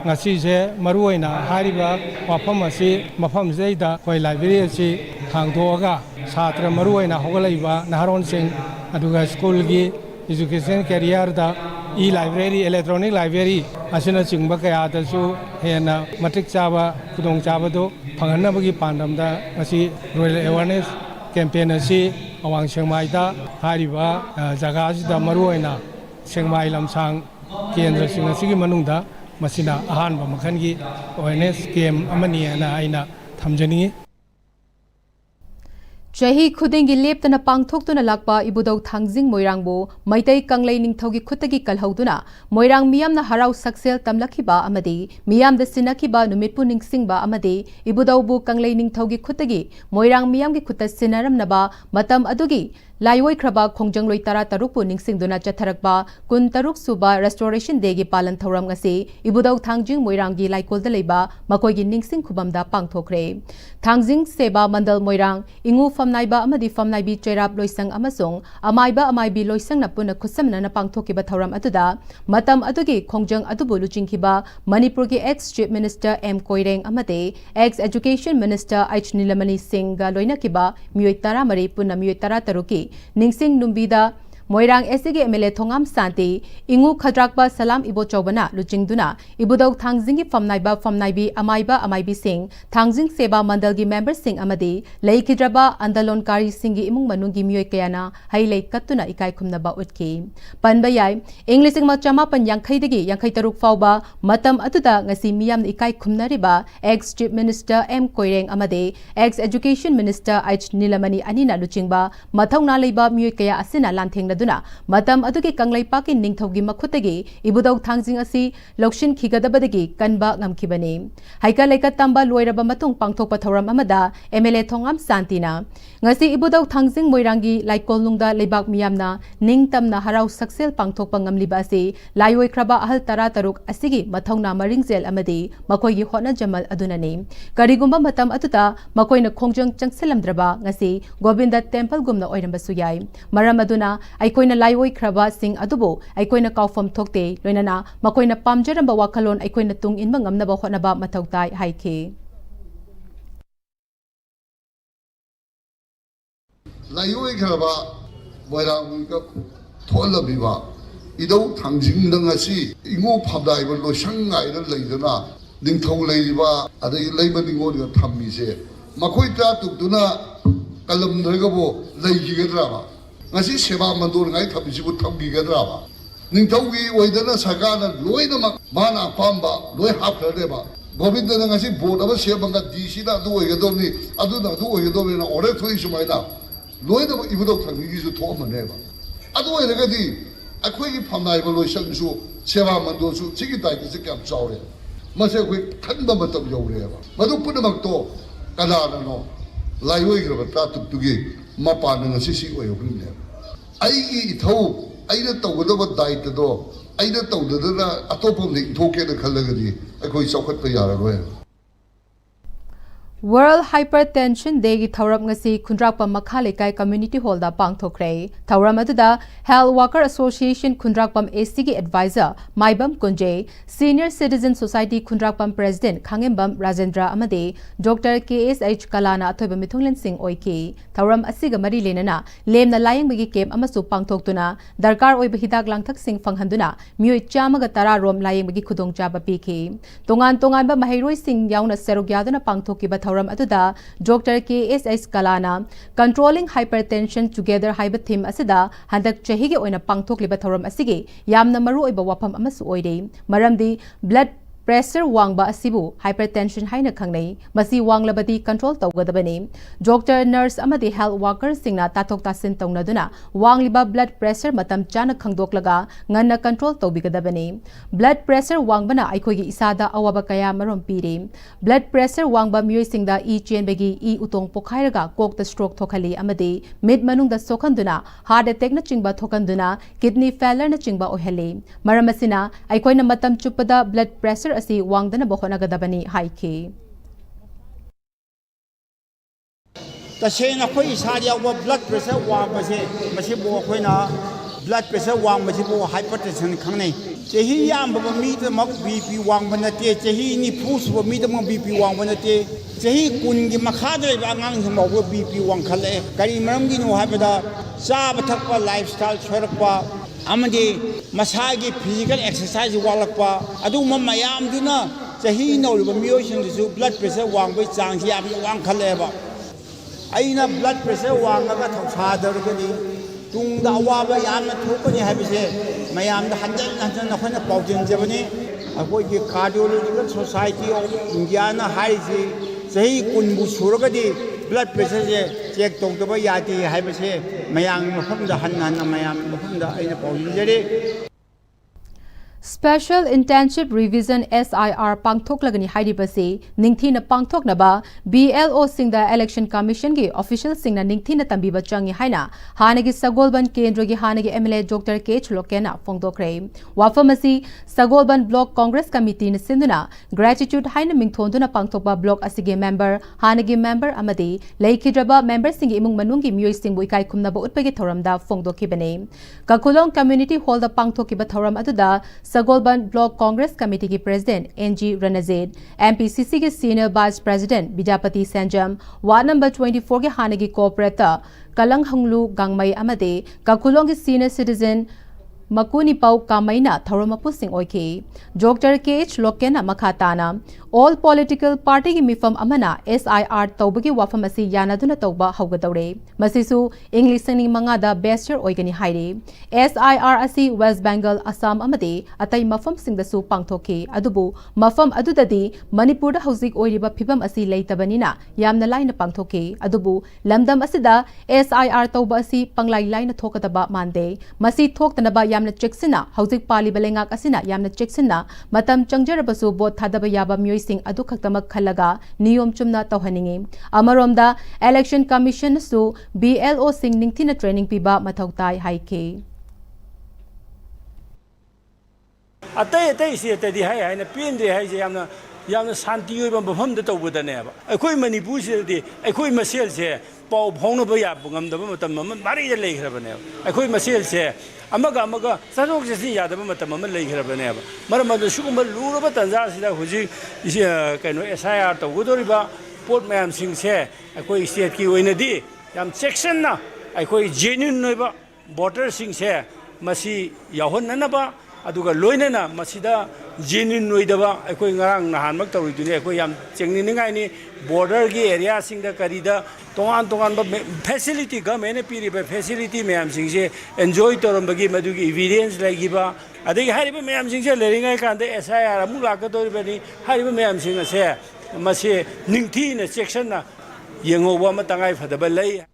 ngasi se maruoina hariba wafam ase mafam zeida koi library ase hangdoga Satra Maruina Hogalaiva, Naharon Singh, Aduga School Gi, education career da e-library electronic library asina chingba kaya da su hena matik chaba kudong chaba do phangana bagi pandam da ngasi royal awareness campaign asi awang sengmai da hariba jaga asida maruaina sengmai lamsang kendra sing asigi manungda masina ahanba makhangi awareness game amani ana aina thamjani Chahi khudingi leptana pangthoktuna lakpa ibudau thangjing moirangbo maitai kanglei ningthogi khutagi kalhauduna moirang miyamna harau saksel tamlakhiba amadi miyamda sinakhiba numitpu ningsingba amadi ibudau bu kanglei ningthogi khutagi moirang miyamgi khutta sinaramnaba matam adugi Laiwai Kraba Khongjang Loi Tara Tarukpu Ningsingduna Chatharakpa Kun Taruk Suba Restoration Day gi palan thauram ngasi Ibudau Thangjing Moiranggi Laikolda leiba makoigi ningsing khubamda pangthokre Thangjing Seba Mandal Moirang Ingu Famnaiba amadi Famnaibi Cherap Loisang amasung Amaiba Amaibi Loisang na puna khusamna na pangthokiba thauram atuda matam adugi Khongjang adubu luchingkhiba Manipur gi ex Chief Minister M Koireng amade ex Education Minister H Nilamani Singh ga loina kiba mioi tara mari puna mioi tara taruki Ningsing Numbida Moirang SG MLA Thongam Santi Ingu Khadrakba Salam Ibo Chobana Luchingduna Ibudau Thangzingi Famnaibi Amaibi Singh Thangjing Seba Mandalgi member Singh Amadi Laikhidraba Andalonkari Singhi Imung Manungi Mioi Kayana Hailei Katuna Ikai Khumnaba Utki Panbayai English Machama Pan Yankhaidagi Yankhai Taruk Fauba Matam Atuda Ngasi Miyam Ikai Khumnariba ex Chief Minister M Koireng Amade ex Education Minister H Nilamani Anina Luchingba Mathauna Leiba Mioi Kaya Asina Lantheng Duna matam adugi kanglai paki ningthogi makhutagi ibudau thangjing asi lokshin khigadabadagi kanba ngamkhibani haika leka tamba loiraba matung pangthokpa thoram amada MLA Thongam Santina ngasi ibudau thangjing moirangi laikolnungda lebak miyamna ningtamna harau saksel pangthokpa ngamliba asi laioi khraba ahal tara taruk asigi mathongna maringzel amadi makoigi hona jamal adunani karigumba matam atuta makoina khongjang changselamdraba ngasi Govinda Temple gumna oirambasu yai maram aduna Aikoina Laiwoi Kraba Singh Adubo, Aikoina Kaufam Tokte, Loinana, Makoina Pamjaramba Wakalon, Aikoina Tung in Mangamnaba Honaba Matautai Haike. Laiwoi Kraba, Boyang Tola Biva, Ido Tangjing Langasi, Ingo Padai, Lo Shanghai, Laidana, Ningtong Laiva, Ada Laboring Order Tamise, Makoita Tuna, Kalam Regabo, Laigidrama. Ngasi seba mandur ngai thamsibu thamgi gadraba ningtaugi oidana sakana loinamak mana pamba loi hapradeba govinda ngasi board aba sebanga dc da du oigadomni aduna du oigadomni na ore thoi sumaida loina ibudo thamgi ju thomaneba adu oiragadi akhoi gi phamnai ba loi sangsu seba mandur su chigi dai ki sikam chaure mase khoi khanba matam yaureba madu punamak to kalana no laioi graba ta tuktugi mapa nang sisi oiogrinne aigi ithau aina tawgadaba daitado aina tawdadana atopam ni thoke na khallagadi akhoi chawkhat pa yararoi World Hypertension Day gi thauram ngasi Khundrakpa Makhalekai Community Hall da pangthokre thauram aduda Health Worker Association Khundrakpam AC gi advisor Maibam Kunje Senior Citizen Society Khundrakpam President Khangembam Rajendra amade Dr KSH Kalana athoiba mithunglen sing oiki thauram asiga mari lenana lemna layeng bagi camp amasu pangthoktuna darkar oiba hidak langthak sing phanghanduna mioi chamaga tara rom layeng bagi khudong chaba piki tongan ba mahairoi sing yauna serogyaduna pangthokiba thauram aduda Dr KSH Kalana Controlling Hypertension Together haiba theme asida handak chahi ge oina pangthokliba thauram asigi yamna maru oiba wafam amasu oire maramdi blood pressure wangba asibu hypertension haina khangnei masi wanglabadi control tawgadabani doctor nurse amadi health workers singna tathok tasin tawnaduna wangliba blood pressure matam chana khangdoklaga nganna control tawbigadabani blood pressure wangbana aikogi isada awaba kaya marom piri blood pressure wangba mioi singda e chenbegi e utong pokhairaga kokta stroke thokhali amadi mid manungda sokhanduna heart attack na chingba thokanduna kidney failure na chingba oheli maramasina aikoina matam chupada blood pressure asi wangdana bokhona gadabani haiki tasena khoi isari awa blood pressure wang base masi bo khoina blood pressure wang masi bo hypertension khangnei chehi yam ba mi de mak bp wang banate chehi ni phus bo mi de mak bp wang banate chehi kun gi makha de angang him bo bp wang khale kari maram gi no habada cha ba thakpa lifestyle chorakpa amadi masagi physical exercise walakpa adu mamayam duna chahi noriba miyosing su blood pressure wangbai changsi am wang khaleba aina blood pressure wangaga thausadargani tungda awaba yamna thokani habise mayam da hanjan hanjan nakhona paujin jabani akoi ki cardiological society of india na haisi chahi kunbu suragadi blood pressure je check tongdaba yati habise mayang mafamda hannan mayam mafamda aina paujin jare Special Internship Revision SIR Pangthoklagani haidibasi ningthina pangthoknaba BLO singda Election Commission gi official singna ningthina tambiba changi haina hanagi Sagolban Kendra gi hanagi MLA Dr. K. Chulokena fongdokre wafamasi Sagolban Block Congress Committee ni sinduna gratitude haina mingthonduna pangthokba block asige member hanagi member amadi leikidraba member singi imung manungi miyoi singbu ikai khumnaba utpagi thoramda fongdokibane Kakulong Community Hall da pangthokiba thoram aduda Sagolban Block Congress Committee ki President NG Ranazid, MPCC ki Senior Vice President Bidapati Sanjam, Ward number 24 ki Hanagi Co-operator Kalang Hanglu Gangmai Amade, Kakulong ki Senior Citizen Makuni Pau Kamaina Thoromapu Singh Oike, Dr. K. Lokena Makhatana, all political party ki mifam amana SIR Taubagi Wafamasi Yanaduna Tauba Haugadore, Masisu English Singing Mangada Besture Oigani Haide, SIR Asi West Bengal Assam Amade, Atai Mafam Sing the Su Pangtoki, Adubu, Mafam Adudadi, Manipur Hausik Oiriba Pibam Asi Laitabanina, Yamna Line Pangtoki, Adubu, Lamdam Asida, SIR Tauba Asi Panglai Line Tokataba Mande, Masi Toktanaba Yamna Cheksina, Hausik Pali Balengak Asina, Yamna Cheksina, Matam Changjarabasu, Bot Tadaba Yaba Muising Adukaktamak Kalaga, Niyom Chumna Tohaningi, Amaromda, Election Commission Su, BLO Sing Ningtina Training Piba Matautai Haike. Atay si atay di hay na pindi hay siya yamna santi yoy bambam da tawbo da neba akoy Manipur si di akoy masel se pau phong na ba ya bungam da matam man bari da lei khara neba akoy masel se amaga sanok se si ya da matam man lei khara neba maram da sugum lu ba tanja si da huji isi kaino SIR tawgo dori ba port mayam sing se akoy state ki oina di yam section na akoy genuine noi ba voter sing se masi yahon na ba aduga loinena masida genuine noidaba akoi ngarang nahan mak tawidune akoi yam chengni ningai ni border gi area singda karida tongan ba facility government piri ba facility mayam singse enjoy torambagi madugi evidence lagiba adegi hariba mayam singse leringai kande SIR amu lakatori bani hariba mayam singase mase ningthi na section na yengoba matangai fadaba lai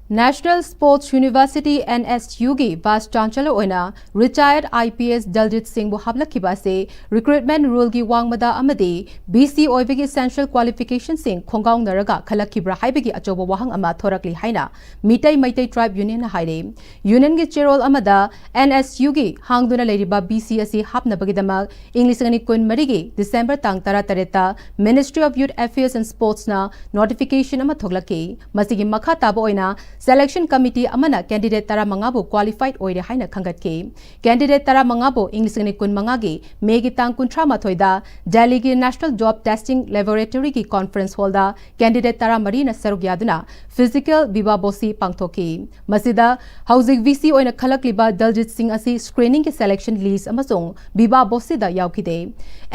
National Sports University NSU gi Vice Chancellor oina retired IPS Daljit Singh bu hablakhiba se recruitment rule gi wangmada amadi BC oibagi essential qualification sing khongaung naraga khalakhibra haibagi achoba wahang ama thorakli haina mitai maitai tribe union na haire union gi chairol amada NSU gi hangduna leiriba BC asi hapnabagi damak English ngani kun marigi December tang 13 Ministry of Youth Affairs and Sports na notification ama thoglaki masigi makha tabo oina Selection Committee amana candidate tara mangabu qualified oire haina khangatke candidate tara mangabu English ngani kun mangagi megi tang kunthra mathoida Delhi gi National Job Testing Laboratory gi conference hall da candidate tara marina sarugyaduna physical bibabosi pangthoki masida housing VC oina khalakliba Daljit Singh asi screening ki selection list amasung bibabosi da yaukhide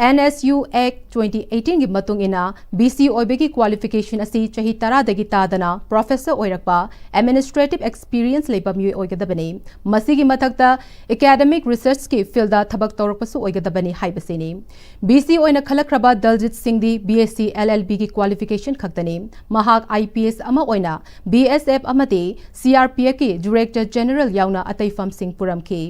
NSU Act 2018 gi matung ina BC oibegi qualification asi chahi tara dagi tadana professor oirakpa administrative experience leiba mui oigadabani masigi mathakta academic research ki field da thabak tawrakpasu oigadabani haibasini BC oina khalakhraba Daljit Singh di BSc LLB ki qualification khaktani mahak IPS ama oina BSF amati CRPF ki director general yauna ataifam Singh puramki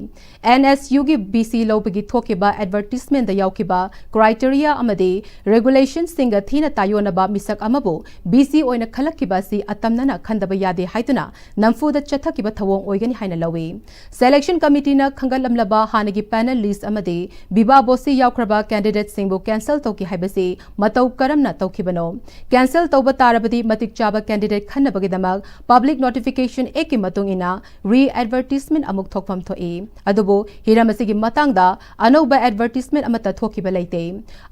NSU gi BC lobagi thokiba advertisement da yaukiba criteria amadi regulation singa thina tayonaba misak amabu BC oina khalakkiba si atamnana khandaba yade haituna namfuda chathakiba thawong oigani haina lawi selection committee na khangalamlaba hanagi panel list amadi biba bosi yaukraba candidate singbu cancel toki haibasi matau karamna tokibano cancel toba tarabadi matik chaba candidate khannabagi damak public notification eki matung ina re advertisement amuk thokfam thoi adubo hiramasigi matangda anoba advertisement amata thokiba laite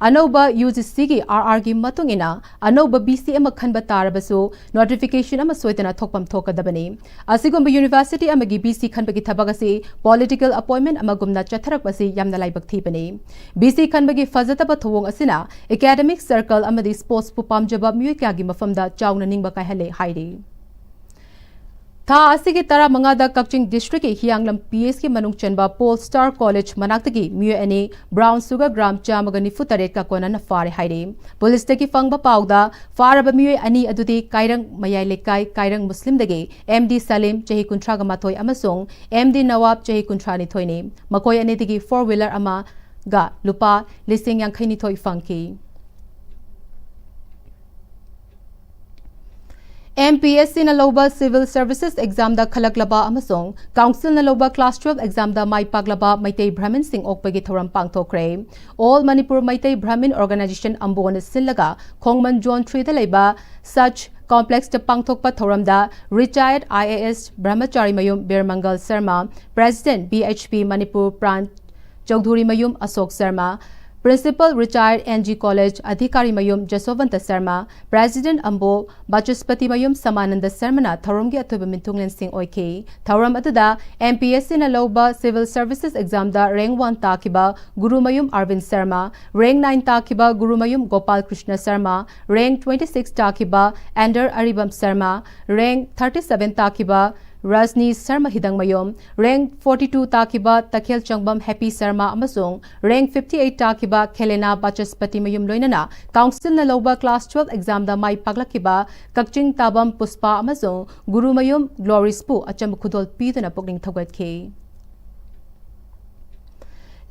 anoba UGC gi RR gi matung ina anoba BC ama khanba tarabasu notification ama soitana thokpam thok ꯍꯥꯏꯗꯣꯛꯀꯗꯕꯅꯤ ꯑꯁꯤꯒꯨꯝꯕ university ꯑꯃꯒꯤ BC ꯈꯟꯕꯒꯤ ꯊꯕꯛ ꯑꯁꯤ ꯄꯣꯂꯤꯇꯤꯀꯦल ꯑꯄꯣꯏꯟꯃꯦꯟ ꯑꯃꯒꯨꯝꯅ ꯆꯠꯊꯔꯛꯄꯁꯤ ꯌꯥꯝꯅ ꯂꯥꯏꯕꯛ ꯊꯤꯕꯅꯤ BC ꯈꯟꯕꯒꯤ ꯐꯖꯗꯕ ꯊꯧꯑꯣꯡ ꯑꯁꯤꯅ ꯑꯦꯀꯥꯗꯦꯃꯤꯛ ꯁꯔꯀꯜ ꯑꯃꯗꯤ ꯁ꯭ꯄꯣꯔꯠꯁꯄꯨ ꯄꯥꯝꯖꯕ ꯃꯤꯑꯣꯏ ꯀꯌꯥꯒꯤ ꯃꯐꯝꯗ ꯆꯥꯎꯅ ꯅꯤꯡꯕ ꯀꯥꯏꯍꯜꯂꯦ ꯍꯥꯏꯔꯤ ꯊꯥ ꯑꯁꯤꯒꯤ 15ꯗ ꯀꯛꯆꯤꯡ ꯗꯤꯁꯇ꯭ꯔꯤꯛꯀꯤ ꯍꯤꯌꯥꯡꯂꯝ PSꯒꯤ ꯃꯅꯨꯡ ꯆꯟꯕ ꯄꯣꯜ ꯁ꯭ꯇꯥꯔ ꯀꯣꯂꯦꯖ ꯃꯅꯥꯛꯇꯒꯤ ꯃꯤꯑꯣꯏ ꯑꯅꯤ ꯕ꯭ꯔꯥꯎꯟ ꯁꯨꯒꯔ ꯒ꯭ꯔꯥꯝ 198 ꯀ ꯀꯣꯟꯅꯅ ꯐꯥꯔꯦ ꯍꯥꯏꯔꯤ ꯄꯨꯂꯤꯁꯇꯒꯤ ꯐꯪꯕ ꯄꯥꯎꯗ ꯐꯥꯔꯕ ꯃꯤꯑꯣꯏ ꯑꯅꯤ ꯑꯗꯨꯗꯤ ꯀꯥꯏꯔꯪ ꯃꯌꯥꯏ ꯂꯩꯀꯥꯏ ꯀꯥꯏꯔꯪ ꯃꯨꯁꯂꯤꯝꯗꯒꯤ MD ꯁꯂꯤम ꯆꯍꯤ 39 ꯑꯃꯁꯨꯡ MD ꯅꯋꯥꯕ ꯆꯍꯤ 39 ꯅꯤ ꯃꯈꯣꯏ ꯑꯅꯤꯗꯒꯤ 4-wheeler ꯑꯃꯒ ꯂꯨꯄꯥ 52 ꯐꯪꯈꯤ MPSC na loba Civil Services exam da khalaklaba amasong Council na loba Class 12 exam da mai paglaba Maitei Brahmin sing okpagi thoram pangthokre All Manipur Maitei Brahmin Organization ambon sillaga Khongman Zone 3 da leiba such complex da pangthokpa thoram da retired IAS Brahmachari Mayum Birmangal Sharma President BHP Manipur Pran Chaudhuri Mayum Asok Sharma Principal Retired NG College Adhikari Mayum Jasovanta Sharma President Ambo Bachaspati Mayum Samananda Sharmana Tharom gi athoba mintunglen sing oike Tharom atuda MPSC na loba Civil Services exam da rank 1 takiba Guru Mayum Arvind Sharma rank 9 takiba Guru Mayum Gopal Krishna Sharma rank 26 takiba Ander Aribam Sharma rank 37 takiba Rajni Sharma Hidang Mayom, rank 42 Takiba Takhel Changbam Happy Sharma amasung, rank 58 Takiba Khelena Bachaspati Mayum Loinana, Council na loba Class 12 exam da mai paglakiba Kakching Tabam Puspa amasung, Guru Mayum Glory Spu acham khudol pidana pokning thogatke.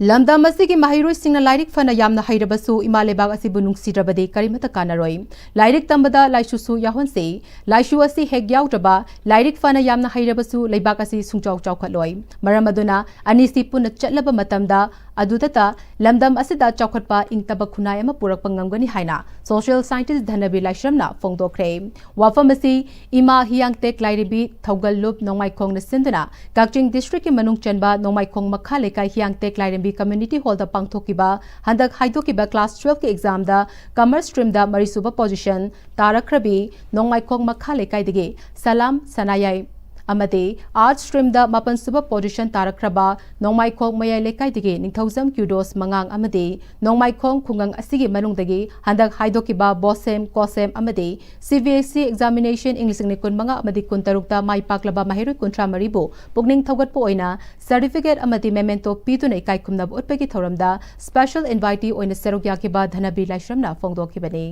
Lamdam asigi mahiroi singna lairik fana yamna hairabasu ima lebak asibu nungsidrabade karimata kanaroi lairik tambada laisusu yahonse laisu asi hek yautraba lairik fana yamna hairabasu leibak asi sungchau chawkhatloi maramaduna anisi punna chatlaba matamda adudata lamdam asida chawkhatpa ingtaba khunai ama purakpa ngamgani haina social scientist Dhanabi Laishramna fongdokre wafamasi ima hiyangtek lairibi thaugallup nongmaikhong na sinduna Kakching district ki manung chanba nongmaikhong makha lekai hiyangtek lairibi Community Hall da pangthokiba handak haidokiba Class 12 ki exam da Commerce stream da marisuba position tarakrabi nongmaikhong makha lekai digi Salam Sanayai amade Arts stream da mapan suba position tarakraba nongmaikhong mayai lekai digi ningthauzam kudos mangang amade nongmaikhong khungang asigi manungdagi handak haidokiba Bosem Kosem amade CBSE examination English ni kun manga amadi kun tarukta mai paklaba mahiroi kuntra maribu pugning thogatpo oina certificate amadi memento pidunai kai kumnab utpagi thoramda special invitee oina serugya ke ba Dhanabi Laishramna fongdokibani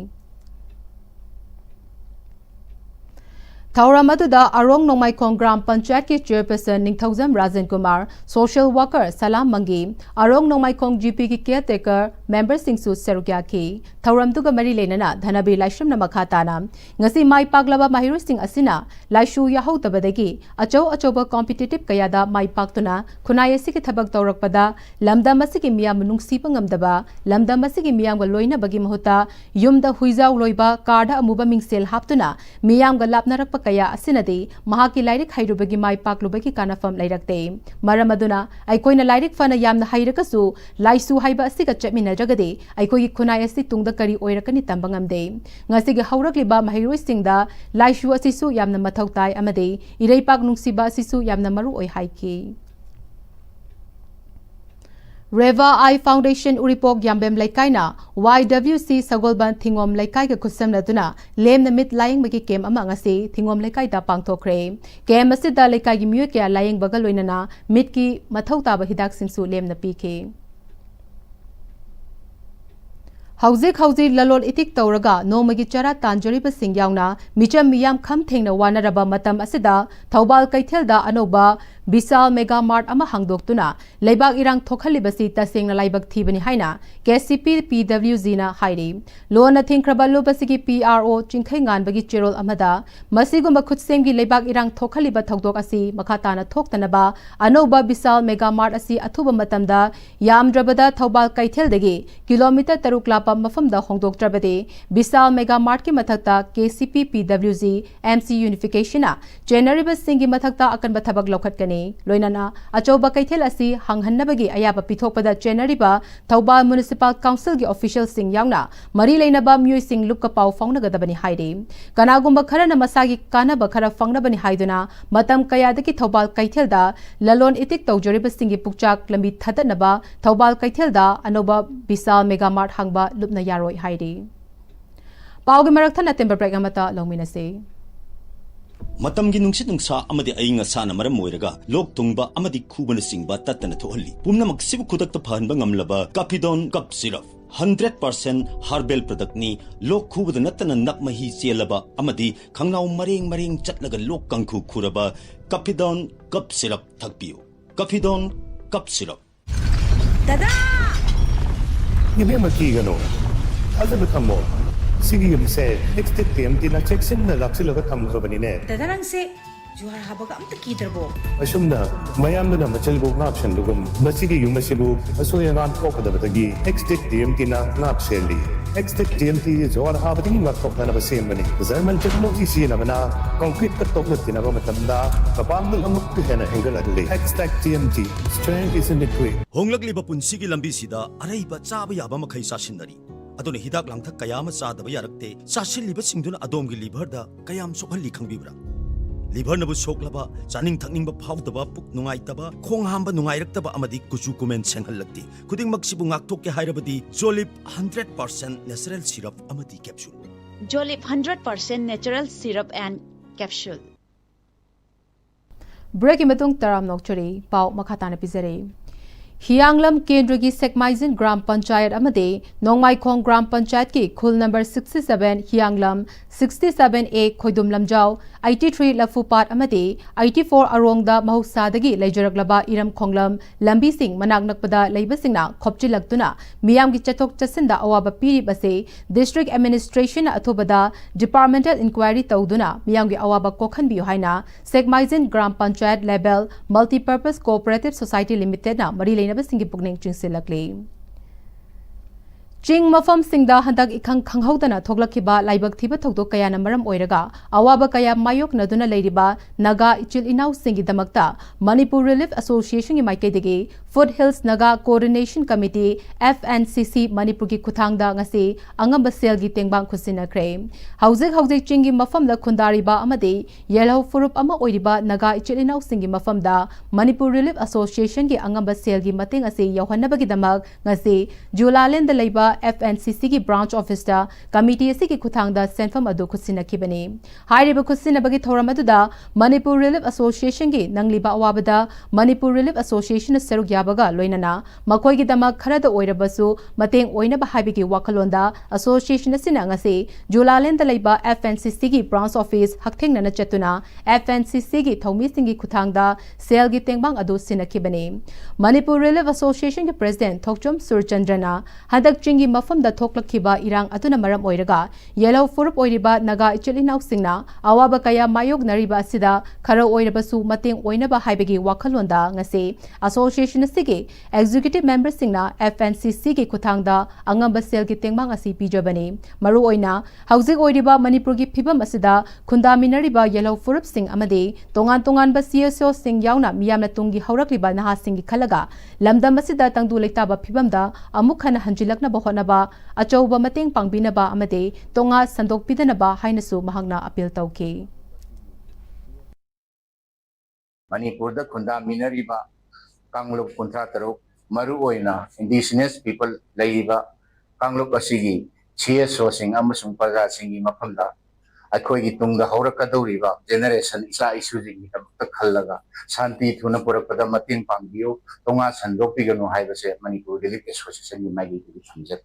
Thauram aduda Arong Nongmaikhong Gram Panchayat ki chairperson Ningthauzam Rajan Kumar, social worker Salam Mangi, Arong Nongmaikhong GP ki caretaker member Singsu Serugya ki, Thauram duga mari lenana Dhanabi Laishram na makhatana, ngasi mai paglaba mahiroi sing asina, Laishu yahau tabadagi, achau competitive kayada mai paktuna, khunayasi ki thabak tawrakpada, lamdam asigi miyam nungsipa ngamdaba, lamdam asigi miyam ga loina bagi mahuta, yumda huizau loiba karda amuba mingsel haptuna, miyam ga lapnarakpa kaya asinadi mahaki lairik hairubagi mai paklubagi kanafam lairakte maramaduna aikoina lairik fana yamna hairakasu laisu haiba asiga chapmina jagade aikoi khunai asi tungda kari oirakani tambangamde ngasigi haurakliba mahiroi singda laisu asisu yamna mathautai amade iraipak nungsiba asisu yamna maru oi haiki Reva I Foundation Uripok Yambem Laikaina YWC Sagolban Thingom Laikai ka khusam laduna lem na mit laying magi kem ama ngasi Thingom Laikai da pangthokre kem asida Laikai gi myu kya laying bagal loinana mit ki mathau ta ba hidak singsu lem na pike Hauzik lalol itik tawraga nomagi chara tanjariba singyauna micham miyam kham thengna wanaraba matam asida Thaubal Kaithel da anoba Bisal Mega Mart ama hangdoktuna leibak irang thokhalibasi tasengna laibak thibani haina KCP PWZ na hairi lona thingkraba lobasigi PRO chingkhai nganbagi cherol amada masigumba khutsemgi leibak irang thokhaliba thokdok asi makhatana thoktanaba anoba Bisal Mega Mart asi athuba matamda yamdrabada Thaubal Kaithel dagi kilometer 3 lapa mafamda hongdoktrabade Bisal Mega Mart ki mathakta KCP PWZ MC Unification na January singi mathakta akan bathabak lokhatkani ꯄꯤꯈꯤꯕꯅꯤ ꯂꯣꯏꯅꯅ ꯑꯆꯧꯕ ꯀꯩꯊꯦꯜ ꯑꯁꯤ ꯍꯥꯡꯍꯟꯅꯕꯒꯤ ꯑꯌꯥꯕ ꯄꯤꯊꯣꯛꯄꯗ ꯆꯦꯟꯅꯔꯤꯕ Thoubal municipal ꯀꯥꯎꯟꯁꯤꯜꯒꯤ ꯑꯣꯐꯤꯁꯤꯌꯦꯜꯁꯤꯡ ꯌꯥꯎꯅ ꯃꯔꯤ ꯂꯩꯅꯕ ꯃꯤꯑꯣꯏꯁꯤꯡ ꯂꯨꯞꯀ ꯄꯥꯎ ꯐꯥꯎꯅꯒꯗꯕꯅꯤ ꯍꯥꯏꯔꯤ ꯀꯅꯥꯒꯨꯝꯕ ꯈꯔꯅ ꯃꯁꯥꯒꯤ ꯀꯥꯟꯅꯕ ꯈꯔ ꯐꯪꯅꯕꯅꯤ ꯍꯥꯏꯗꯨꯅ ꯃꯇꯝ ꯀꯌꯥꯗꯒꯤ ꯊꯧꯕꯥꯜ ꯀꯩꯊꯦꯜꯗ ꯂꯂꯣꯟ ꯏꯇꯤꯛ ꯇꯧꯖꯔꯤꯕꯁꯤꯡꯒꯤ ꯄꯨꯛꯆꯥꯛ ꯂꯝꯕꯤ ꯊꯥꯗꯠꯅꯕ ꯊꯧꯕꯥꯜ ꯀꯩꯊꯦꯜꯗ ꯑꯅꯧꯕ ꯕꯤꯁꯥꯜ ꯃꯦꯒꯥ ꯃꯥꯔꯠ ꯍꯥꯡꯕ ꯂꯨꯞꯅ ꯌꯥꯔꯣꯏ ꯍꯥꯏꯔꯤ ꯄꯥꯎꯒꯤ ꯃꯔꯛꯊ ꯇꯦꯝꯄꯔ ꯕ꯭ꯔꯦꯛ ꯑꯃꯇ ꯂꯧꯃꯤꯟꯅꯁꯤ ꯃꯇꯝꯒꯤ ꯅꯨꯡꯁꯤꯠ ꯅꯨꯡꯁꯥ ꯑꯃꯗꯤ ꯑꯏꯪ ꯑꯁꯥꯅ ꯃꯔꯝ ꯑꯣꯏꯔꯒ ꯂꯣꯛ ꯊꯨꯡꯕ ꯑꯃꯗꯤ ꯈꯨꯕꯅꯆꯤꯡꯕ ꯇꯠꯇꯅ ꯊꯣꯛꯍꯜꯂꯤ ꯄꯨꯝꯅꯃꯛ ꯁꯤꯕꯨ ꯈꯨꯗꯛꯇ ꯐꯍꯟꯕ ꯉꯝꯂꯕ ꯀꯥꯐꯤꯗꯣꯟ ꯀꯞ ꯁꯤꯔꯞ 100% ꯍꯥꯔꯕꯦꯜ ꯄ꯭ꯔꯗꯛꯅꯤ ꯂꯣꯛ ꯈꯨꯕꯗ ꯅꯠꯇꯅ ꯅꯞ ꯃꯍꯤ ꯆꯦꯜꯂꯕ ꯑꯃꯗꯤ ꯈꯪꯅꯥꯎ ꯃꯔꯦꯡ ꯆꯠꯂꯒ ꯂꯣꯛ ꯀꯪꯈꯨ ꯈꯨꯔꯕ ꯀꯥꯐꯤꯗꯣꯟ ꯀꯞ ꯁꯤꯔꯞ ꯊꯛꯄꯤꯌꯨ ꯀꯥꯐꯤꯗꯣꯟ ꯀꯞ ꯁꯤꯔꯞ दादा 이게 막히가노 아주 탐모 시기 음세 넥스트 TMT나 첵신나 락실러가 탐거버니네 दादा 랑세 जुहार हाबगा अमत कीदरबो ꯑꯁꯨꯝꯅ ꯃꯌꯥꯝꯗꯨꯅ ꯃꯆꯜꯕꯨ ꯉꯥꯛꯁꯟꯗꯨꯒꯨꯝ ꯃꯁꯤꯒꯤ ꯌꯨꯝ ꯑꯁꯤꯕꯨ ꯑꯁꯣꯏ ꯑꯉꯥꯝ ꯊꯣꯛꯀꯗꯕꯗꯒꯤ ꯑꯦꯛꯁꯇꯤꯛ TMTꯅ ꯉꯥꯛꯁꯦꯜꯂꯤ ꯑꯦꯛꯁꯇꯤꯛ TMT ꯖꯣꯔ ꯍꯥꯕꯗꯒꯤ ꯉꯥꯛꯊꯣꯛꯅꯅꯕ ꯁꯦꯝꯕꯅꯤ ꯖꯔꯃꯟ ꯇꯦꯛꯅꯣꯂꯣꯖꯤ ꯁꯤꯖꯤꯟꯅꯕꯅ ꯀꯪꯀ꯭ꯔꯤꯠꯀ ꯇꯣꯛꯅ ꯇꯤꯟꯅꯕ ꯃꯇꯝꯗ ꯃꯄꯥꯡꯒꯜ ꯑꯃꯨꯛꯀ ꯍꯦꯟꯅ ꯍꯦꯟꯒꯠꯍꯜꯂꯤ ꯑꯦꯛꯁꯇꯤꯛ TMT strength is in the quick ꯍꯣꯡꯂꯛꯂꯤꯕ ꯄꯨꯟꯁꯤꯒꯤ ꯂꯝꯕꯤꯁꯤꯗ ꯑꯔꯩꯕ ꯆꯥꯕ ꯌꯥꯕ ꯃꯈꯩ ꯆꯥꯁꯤꯟꯅꯔꯤ ꯑꯗꯨꯅ ꯍꯤꯗꯥꯛ ꯂꯥꯡꯊꯛ ꯀꯌꯥ ꯑꯃ ꯆꯥꯗꯕ ꯌꯥꯔꯛꯇꯦ ꯆꯥꯁꯤꯜꯂꯤꯕꯁꯤꯡꯗꯨꯅ ꯑꯗꯣꯝꯒꯤ ꯂꯤꯚꯔꯗ ꯀꯌꯥꯝ ꯁꯣꯛꯍꯜꯂꯤ ꯈꯪꯕꯤꯕ꯭ꯔꯥ ꯂꯤꯚꯔꯅꯕꯨ ꯁꯣꯛꯂꯕ ꯆꯥꯅꯤꯡ ꯊꯛꯅꯤꯡꯕ ꯐꯥꯎꯗꯕ ꯄꯨꯛ ꯅꯨꯡꯉꯥꯏꯇꯕ ꯈꯣꯡ ꯍꯥꯝꯕ ꯅꯨꯡꯉꯥꯏꯔꯛꯇꯕ ꯑꯃꯗꯤ ꯀꯨꯆꯨ ꯀꯨꯃꯦꯟ ꯁꯦꯡꯍꯜꯂꯛꯇꯦ ꯈꯨꯗꯤꯡꯃꯛꯁꯤꯕꯨ ꯉꯥꯛꯊꯣꯛꯀꯦ ꯍꯥꯏꯔꯕꯗꯤ ꯖꯣꯂꯤꯞ 100% ꯅꯦꯆꯔꯦꯜ ꯁꯤꯔꯞ ꯑꯃꯗꯤ ꯀꯦꯞꯁꯨꯜ जोलिप 100% natural syrup and capsule break की मतुंग तराम नोकचरी पाव मखाताना पिजरे हियांगलम केंद्र की सेकमाइजिन ग्राम पंचायत अमदे नोंगमाइखोंग ग्राम पंचायत की खुल नंबर 67 हियांगलम 67A खोइदुम लमजाव 83 लफुपाट अमदे 84 अरोंगदा महौसादगी लेजरगलबा इरम खोंगलम लंबी सिंह मनाक नकपदा लेबसिंगना खोपचिलक्तुना मियाम की चथोक चसिंदा अवाबा पीरिबसे डिस्ट्रिक्ट एडमिनिस्ट्रेशन अथोबदा डिपार्टमेंटल इंक्वायरी तौदुना मियाम की अवाबा कोखनबियो हाइना सेकमाइजिन ग्राम panchayat level multipurpose cooperative society limited ना मरी लेनबसिंग की पुगनिंग चिंसिलकले चिंग मफम सिंगदा हंदक इखंग खंगहौदना थोगलखिबा लाइबक थिबा थौदो कयाना मरम ओइरगा अवाबा कया मायोक नदुना लेरिबा नगा इचिल इनाउ सिंगी दमक्ता मणिपुर रिलीफ एसोसिएशन की माइकेदगी foot hills Naga coordination committee FNCC Manipur की खुथांगदा ngasi angamba sel gi tengbang khusinakre hauzik चिंगी मफम ला खुंदारिबा अमदे येलौ फुरुप अमा ओइरिबा नगा इचिल इनाउ सिंगी मफमदा मणिपुर रिलीफ एसोसिएशन की angamba sel gi mating ase yauhannabagi damak ngasi जुलालेन द लेबा FNCC की ब्रांच ऑफिसर कमिटी की खुथांगदा सेंफम अदु खुसिनखिबने हाइरिबा खुसिनबगी थौरम अदुदा मणिपुर रिलीफ एसोसिएशन की नंगलिबा अवाबदा मणिपुर रिलीफ एसोसिएशन सरुक याबगा लोइनना मखोइगी दमक खरदा ओइरबसु मतेंग ओइनबा हाइबिगी वाखलोंदा एसोसिएशन सिना ngasi जुलालेन द लेबा FNCC की ब्रांच ऑफिस हक्थेंगना चतुना FNCC की थौमी सिंगी खुथांगदा सेल की तेंगबांग अदु सिनखिबने मणिपुर रिलीफ एसोसिएशन के प्रेसिडेंट थोकचुम सुरचंद्रना हदक चिंगी मफम द थोकलखिबा इरांग अदुना मरम ओइरगा येलो फुरुप ओइरिबा नगा इचिलिनाउ सिंगना अवाबा कया मायोक नरिबा सिदा खरा ओइरबसु मतेंग ओइनबा हाइबगी वाखलोंदा ngasi एसोसिएशन सिगे एग्जीक्यूटिव मेंबर सिंगना FNCC की खुथांगदा अंगंबा सेल की तेंगमांग असि पिजबने मरु ओइना हौजिक ओइरिबा मणिपुर की फिबम असिदा खुंदामिनरिबा येलो फुरुप सिंग अमदे तोंगान तोंगानबा CSO सिंग यावना मियामना तुंगी हौरकलिबा नहा सिंगी खलगा लमदम असिदा तंगदु लेताबा फिबमदा अमुक खन हंजिलकना बहोनबा अचौबा मतेंग पांगबिनबा अमदे तोंगा संदोकपिदनबा हाइनसु महंगना अपील तौके मणिपुर खुंदा मिनरीबा कांगलुप कुंथा तरुक मरु ओइना इंडिजिनस पीपल लेइबा कांगलुप असिगी CSO सिंग अमसुंग प्रजा सिंगी मफमदा अखोइगी तुंगदा हौरकदौरिबा जेनरेशन इसा इशूजिंगी तमक खल्लगा शांति थुना पुरकदा मतेंग पांगबियो तोंगा संदोकपिगनो हाइबसे मणिपुर रिलीफ एसोसिएशन की माइगी थमजत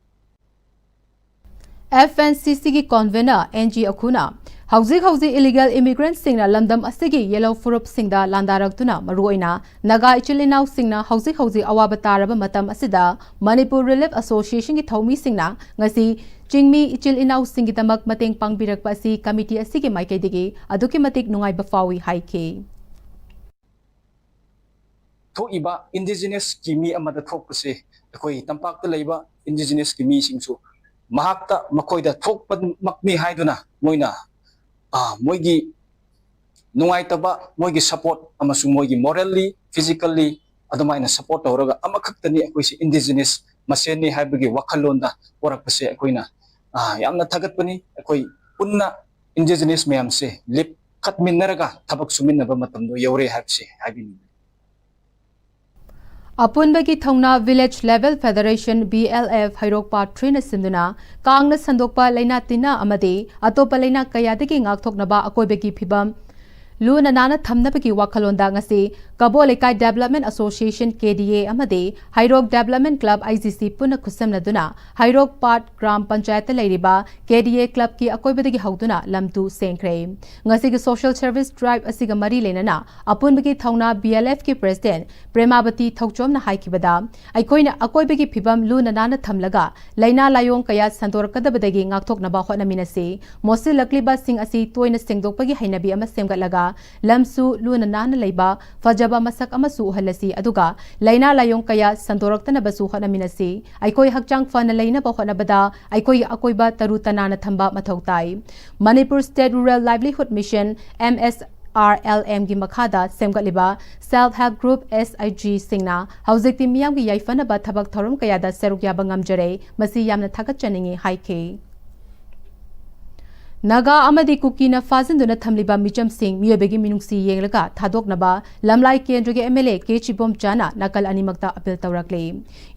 FNCC की कॉन्वेनर NG अखुना हौजिक इलीगल इमिग्रेंट सिंगना लंदम असिगी येलो फुरुप सिंगदा लांदारक्तुना मरुओइना नगा इचिलिनाउ सिंगना हौजिक अवाब तारबा मतम असिदा मणिपुर रिलीफ एसोसिएशन की थौमी सिंगना ngasi चिंगमी इचिल इनाउ सिंगी दमक मतेंग पांगबिरकपा असि कमिटी असिगी माइकेदिगी अदुकी मतिक नुंगाइबा फावी हाइके थोइबा इंडिजिनस किमी अमदा थोकपसे अखोइ तंपाक्ता लेबा इंडिजिनस किमी सिंगसु महाक्ता मखोइदा थोकपमक्नी हाइदुना मोइना मोइगी नुंगाइतबा मोइगी सपोर्ट अमसुंग मोइगी मोरली फिजिकली अदुमाइना सपोर्ट तौरगा अमखक्तनी अखोइसे इंडिजिनियस मसेनी हाइबगी वखलोंदा पोरकपसे अखोइना यामना थागतपनी अखोइ पुन्ना इंडिजिनियस मैमसे लिप खतमिनरगा थबक सुमिनबा मतमदो यौरे हाइबसे हाइबिनी अपुनबगी थौना विलेज लेवल फेडरेशन BLF हैरोकपा 3 न सिंदुना कांगना संदोकपा लैना तिना अमदे अतोपा लैना कयादगी ngaktoknaba अकोइबगी फिबम लूना नाना थमनबगी वाखलोंदा ngasi कबो लेकाई डेवलपमेंट एसोसिएशन KDA अमदे हैरोक डेवलपमेंट क्लब IGC पुना खुसमनदुना हैरोक पार्ट ग्राम पंचायत लैरिबा KDA क्लब की अकोइबदगी हौदुना लमतु सेंख्रे ngasi की सोशल सर्विस ड्राइव असिगा मरी लेनना अपुनबगी थौना BLF की प्रेसिडेंट प्रेमावती थौचोमना हाइकिबदा अकोइना अकोइबगी फिबम लूना नाना थमलगा लैना लायोंग कया संतोरकदबदगी ngaktoknaba होटनमिनसे मोसिल लकलिबा सिंग असि तोइना सेंगदोकपगी हैनबी अमा सेमगतलगा लमसु लूना नाना लैबा फजबा मसक अमसु हलसी अदुगा लैना लायोंग कया संतोरक्तनबसु होटनमिनसे अकोइ हकचांग फन लैनबा होटनबदा अकोइ अकोइबा तरु तनाना थंबा मथौताई Manipur state rural livelihood mission MSRLM की मखादा सेमगतलिबा सेल्फ हेल्प ग्रुप SIG सिंगना हौजिकति मियाम की याइफनबा थबक थौरम कयादा सरुक याबा ngamjare मसी यामना थागतचनिंगे हाइके नागा अमदी कुकीना फाजिंदुना थमलिबा मिचम सिंह मियोबेगी मिनुंगसी येंगलगा थादोकनबा लमलाई केंद्र के MLA के चिबोम चाना नकल अनिमक्ता अपील तौरकले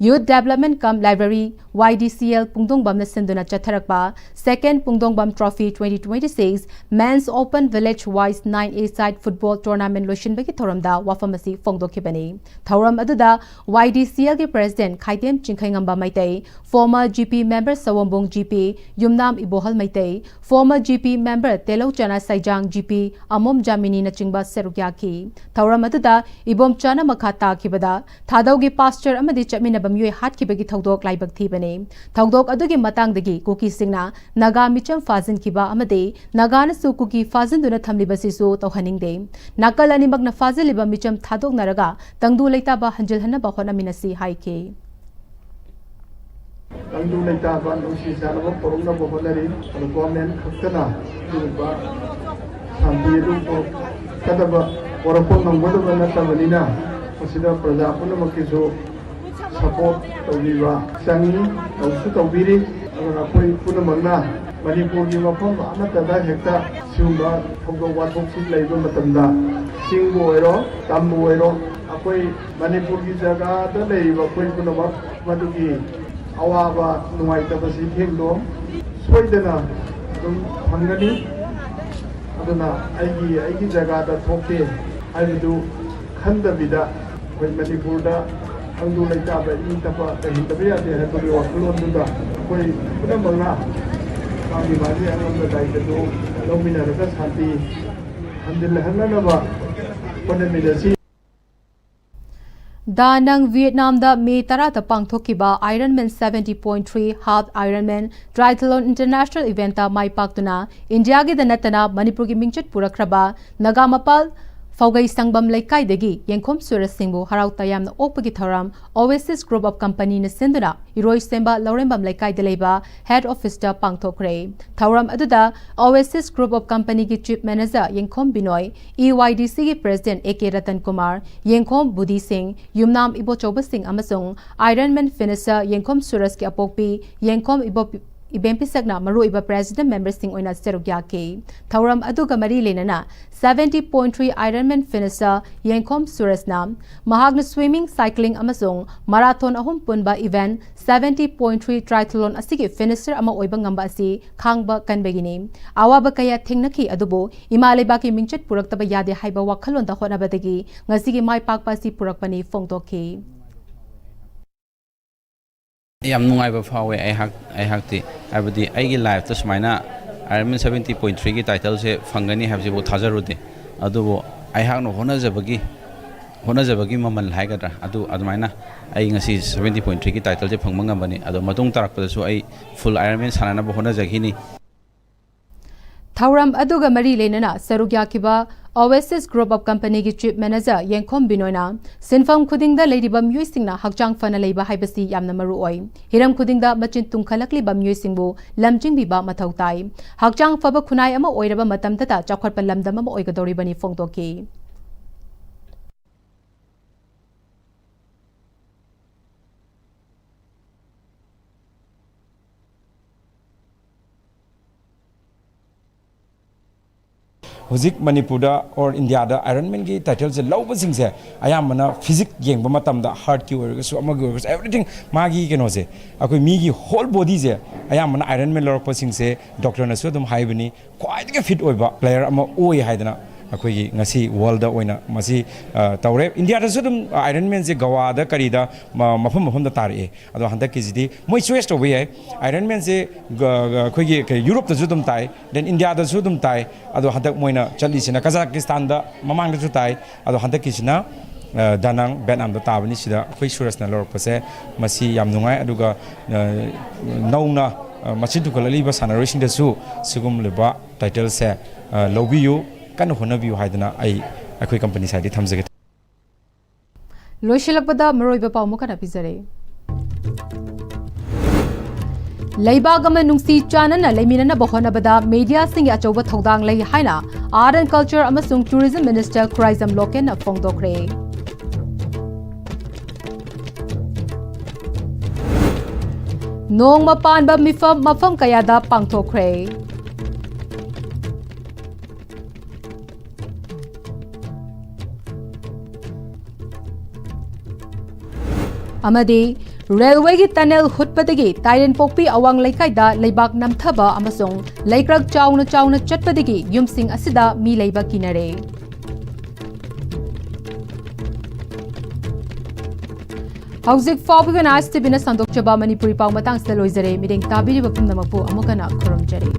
youth development cum library YDCL Pungdongbam न सिंदुना चथरकबा second Pungdongbam trophy 2026 mains open village wise 9A side football tournament लोशनबेगी थौरमदा वाफमसी फोंगदोखिबनी थौरम अदुदा YDCL के president Khaitem Chinkhaingamba Meitei former GP member Sawombung GP Yumnam Ibohal Meitei former GP member Telo Chana Saijang GP Amom Jamini na chingba serukyaki thauram aduda ibom chana makhata kibada thadaugi pasture amadi chapmina bamyoi hat kibagi thaudok laibak thibane thaudok adugi matang dagi kuki singna naga micham fazin kiba amade naga na su kuki fazin duna thamli basisu tawhaningde nakal ani magna faziliba micham thadok naraga tangdu leita ba hanjil hanna ba hona minasi haike Tangdu leita ban usi sana ba porong na bohonari kalau komen khakana diba sampai itu kata ba orang pun nanggodo bana tabalina masida praja pun makiso support tauliba sangi tausu taubiri agar apa pun mangna Manipur di mapam ana tada hekta siumba thongdo wathok sit laiba matamda singbo ero tambo ero apa Manipur di jaga da laiba koi pun madugi awaba nuwaitaba thengdo soidana dum hangani aduna aigi jaga da thoke haidu khandabida koi Manipur da hangdu laitaba intapa hindaba ya de hatu waklon duda koi puna mangna ami bani anam da daito lomina raka santi handil hanana ba pone midasi Danang Vietnam da May Tarata Pangthokiba Ironman 70.3 Half Ironman Triathlon International Event ta mai paktuna India gi danatana Manipur gi mingchat purakraba Nagamapal Faugai Sangbam Laikai degi Yengkhom Suras Singbu Harau Tayam na Okpagi Tharam Oasis Group of Company na Sinduna Iroi Semba Laurembam Laikai Deleba Head Office ta Pangthokre Tharam aduda Oasis Group of Company ki Chief Manager Yengkhom Binoy EYDC ki President AK Ratan Kumar Yengkhom Budi Singh Yumnam Ibo Choba Singh amasung Ironman finisher Yengkhom Suras ki Apokpi Yengkhom Ibo Ibempisagna maru iba president member sing oina serugyake thauram aduga mari lenana 70.3 Ironman finisher Yengkhom Surasna mahagna swimming cycling amasung marathon ahum punba event 70.3 triathlon asigi finisher ama oiba ngamba asi khangba kanbegini awaba kaya thengnaki adubo imaleba ki mingchat puraktaba yade haiba wakhalon da honabadagi ngasigi mai pakpa si purakpani phongtokhi yam nungai ba fawe ai hakti abadi aigi life to smaina Ironman 70.3 ki title se fangani habje bo thajarude adubo ai hak no hona jabagi mamal haigadra adumaina ai ngasi 70.3 ki title je phangmanga bani adu matung tarak pada su ai full Ironman sanana bo hona jaghini Thauram aduga mari lenana sarugya kiba Oasis Group of Company ki Chief Manager Yengkhom Binoina Sinfam Khudingda Ladiba Muisingna Hakjang Fana Leiba Haibasi Yamna Maru Oi Hiram Khudingda Machin Tungkhalakli Ba Muisingbu Lamjing Biba Mathau Tai Hakjang Faba Khunai ama Oiraba Matam Tata Chakhwat Palamdam ama Oigadori Bani Fongtoki Huzik Manipura or India da Ironman ki title se low basing se ayam mana physics yeng ba matam da heart ki or so amag or everything magi ke no se akoi mi ki whole body se ayam mana Ironman lor pasing se doctor na so dum hai bani quite ke fit oi ba player ama oi haidana akoi ngasi world da oina masi tawre India da so dum Ironman se gawa da kari da mafam da tari ado handak ki jidi moi choice to we Ironman se khoi ki Europe da so dum tai then India da so dum tai ado handak moina chali sina Kazakhstan da mamang da chutai ado handak kisina danang Vietnam da tabani sida khoi suras na lor pase masi yam nungai aduga nauna masi du kolali ba sanaroi sing da su sugum leba title se lobby you kan hona view haidana ai akhoi company side thamjage Loishilakpada Maroiba Paumukana Pizare Laibagama Nungsi Chanana Lemina Bohonabada Media Sing Achoba Thodang Lay Haina Art and Culture Amasung Tourism Minister Kraisam Loken of Fongdokre Nong Mapan Ba Mafam Kayada Pangtokre Amadi Railway ki tunnel hutpadagi Thailand Pokpi Awang Laikai da Laibak Namthaba Amasung Laikrak Chawna Chatpadagi Yumsing Asida Mi Laiba Kinare Hauzik Fabigan Asti Bina Sandok Chaba Manipuri Pau Matang Saloizare Miding Tabiri Bapum Namapu Amokana Kurumjari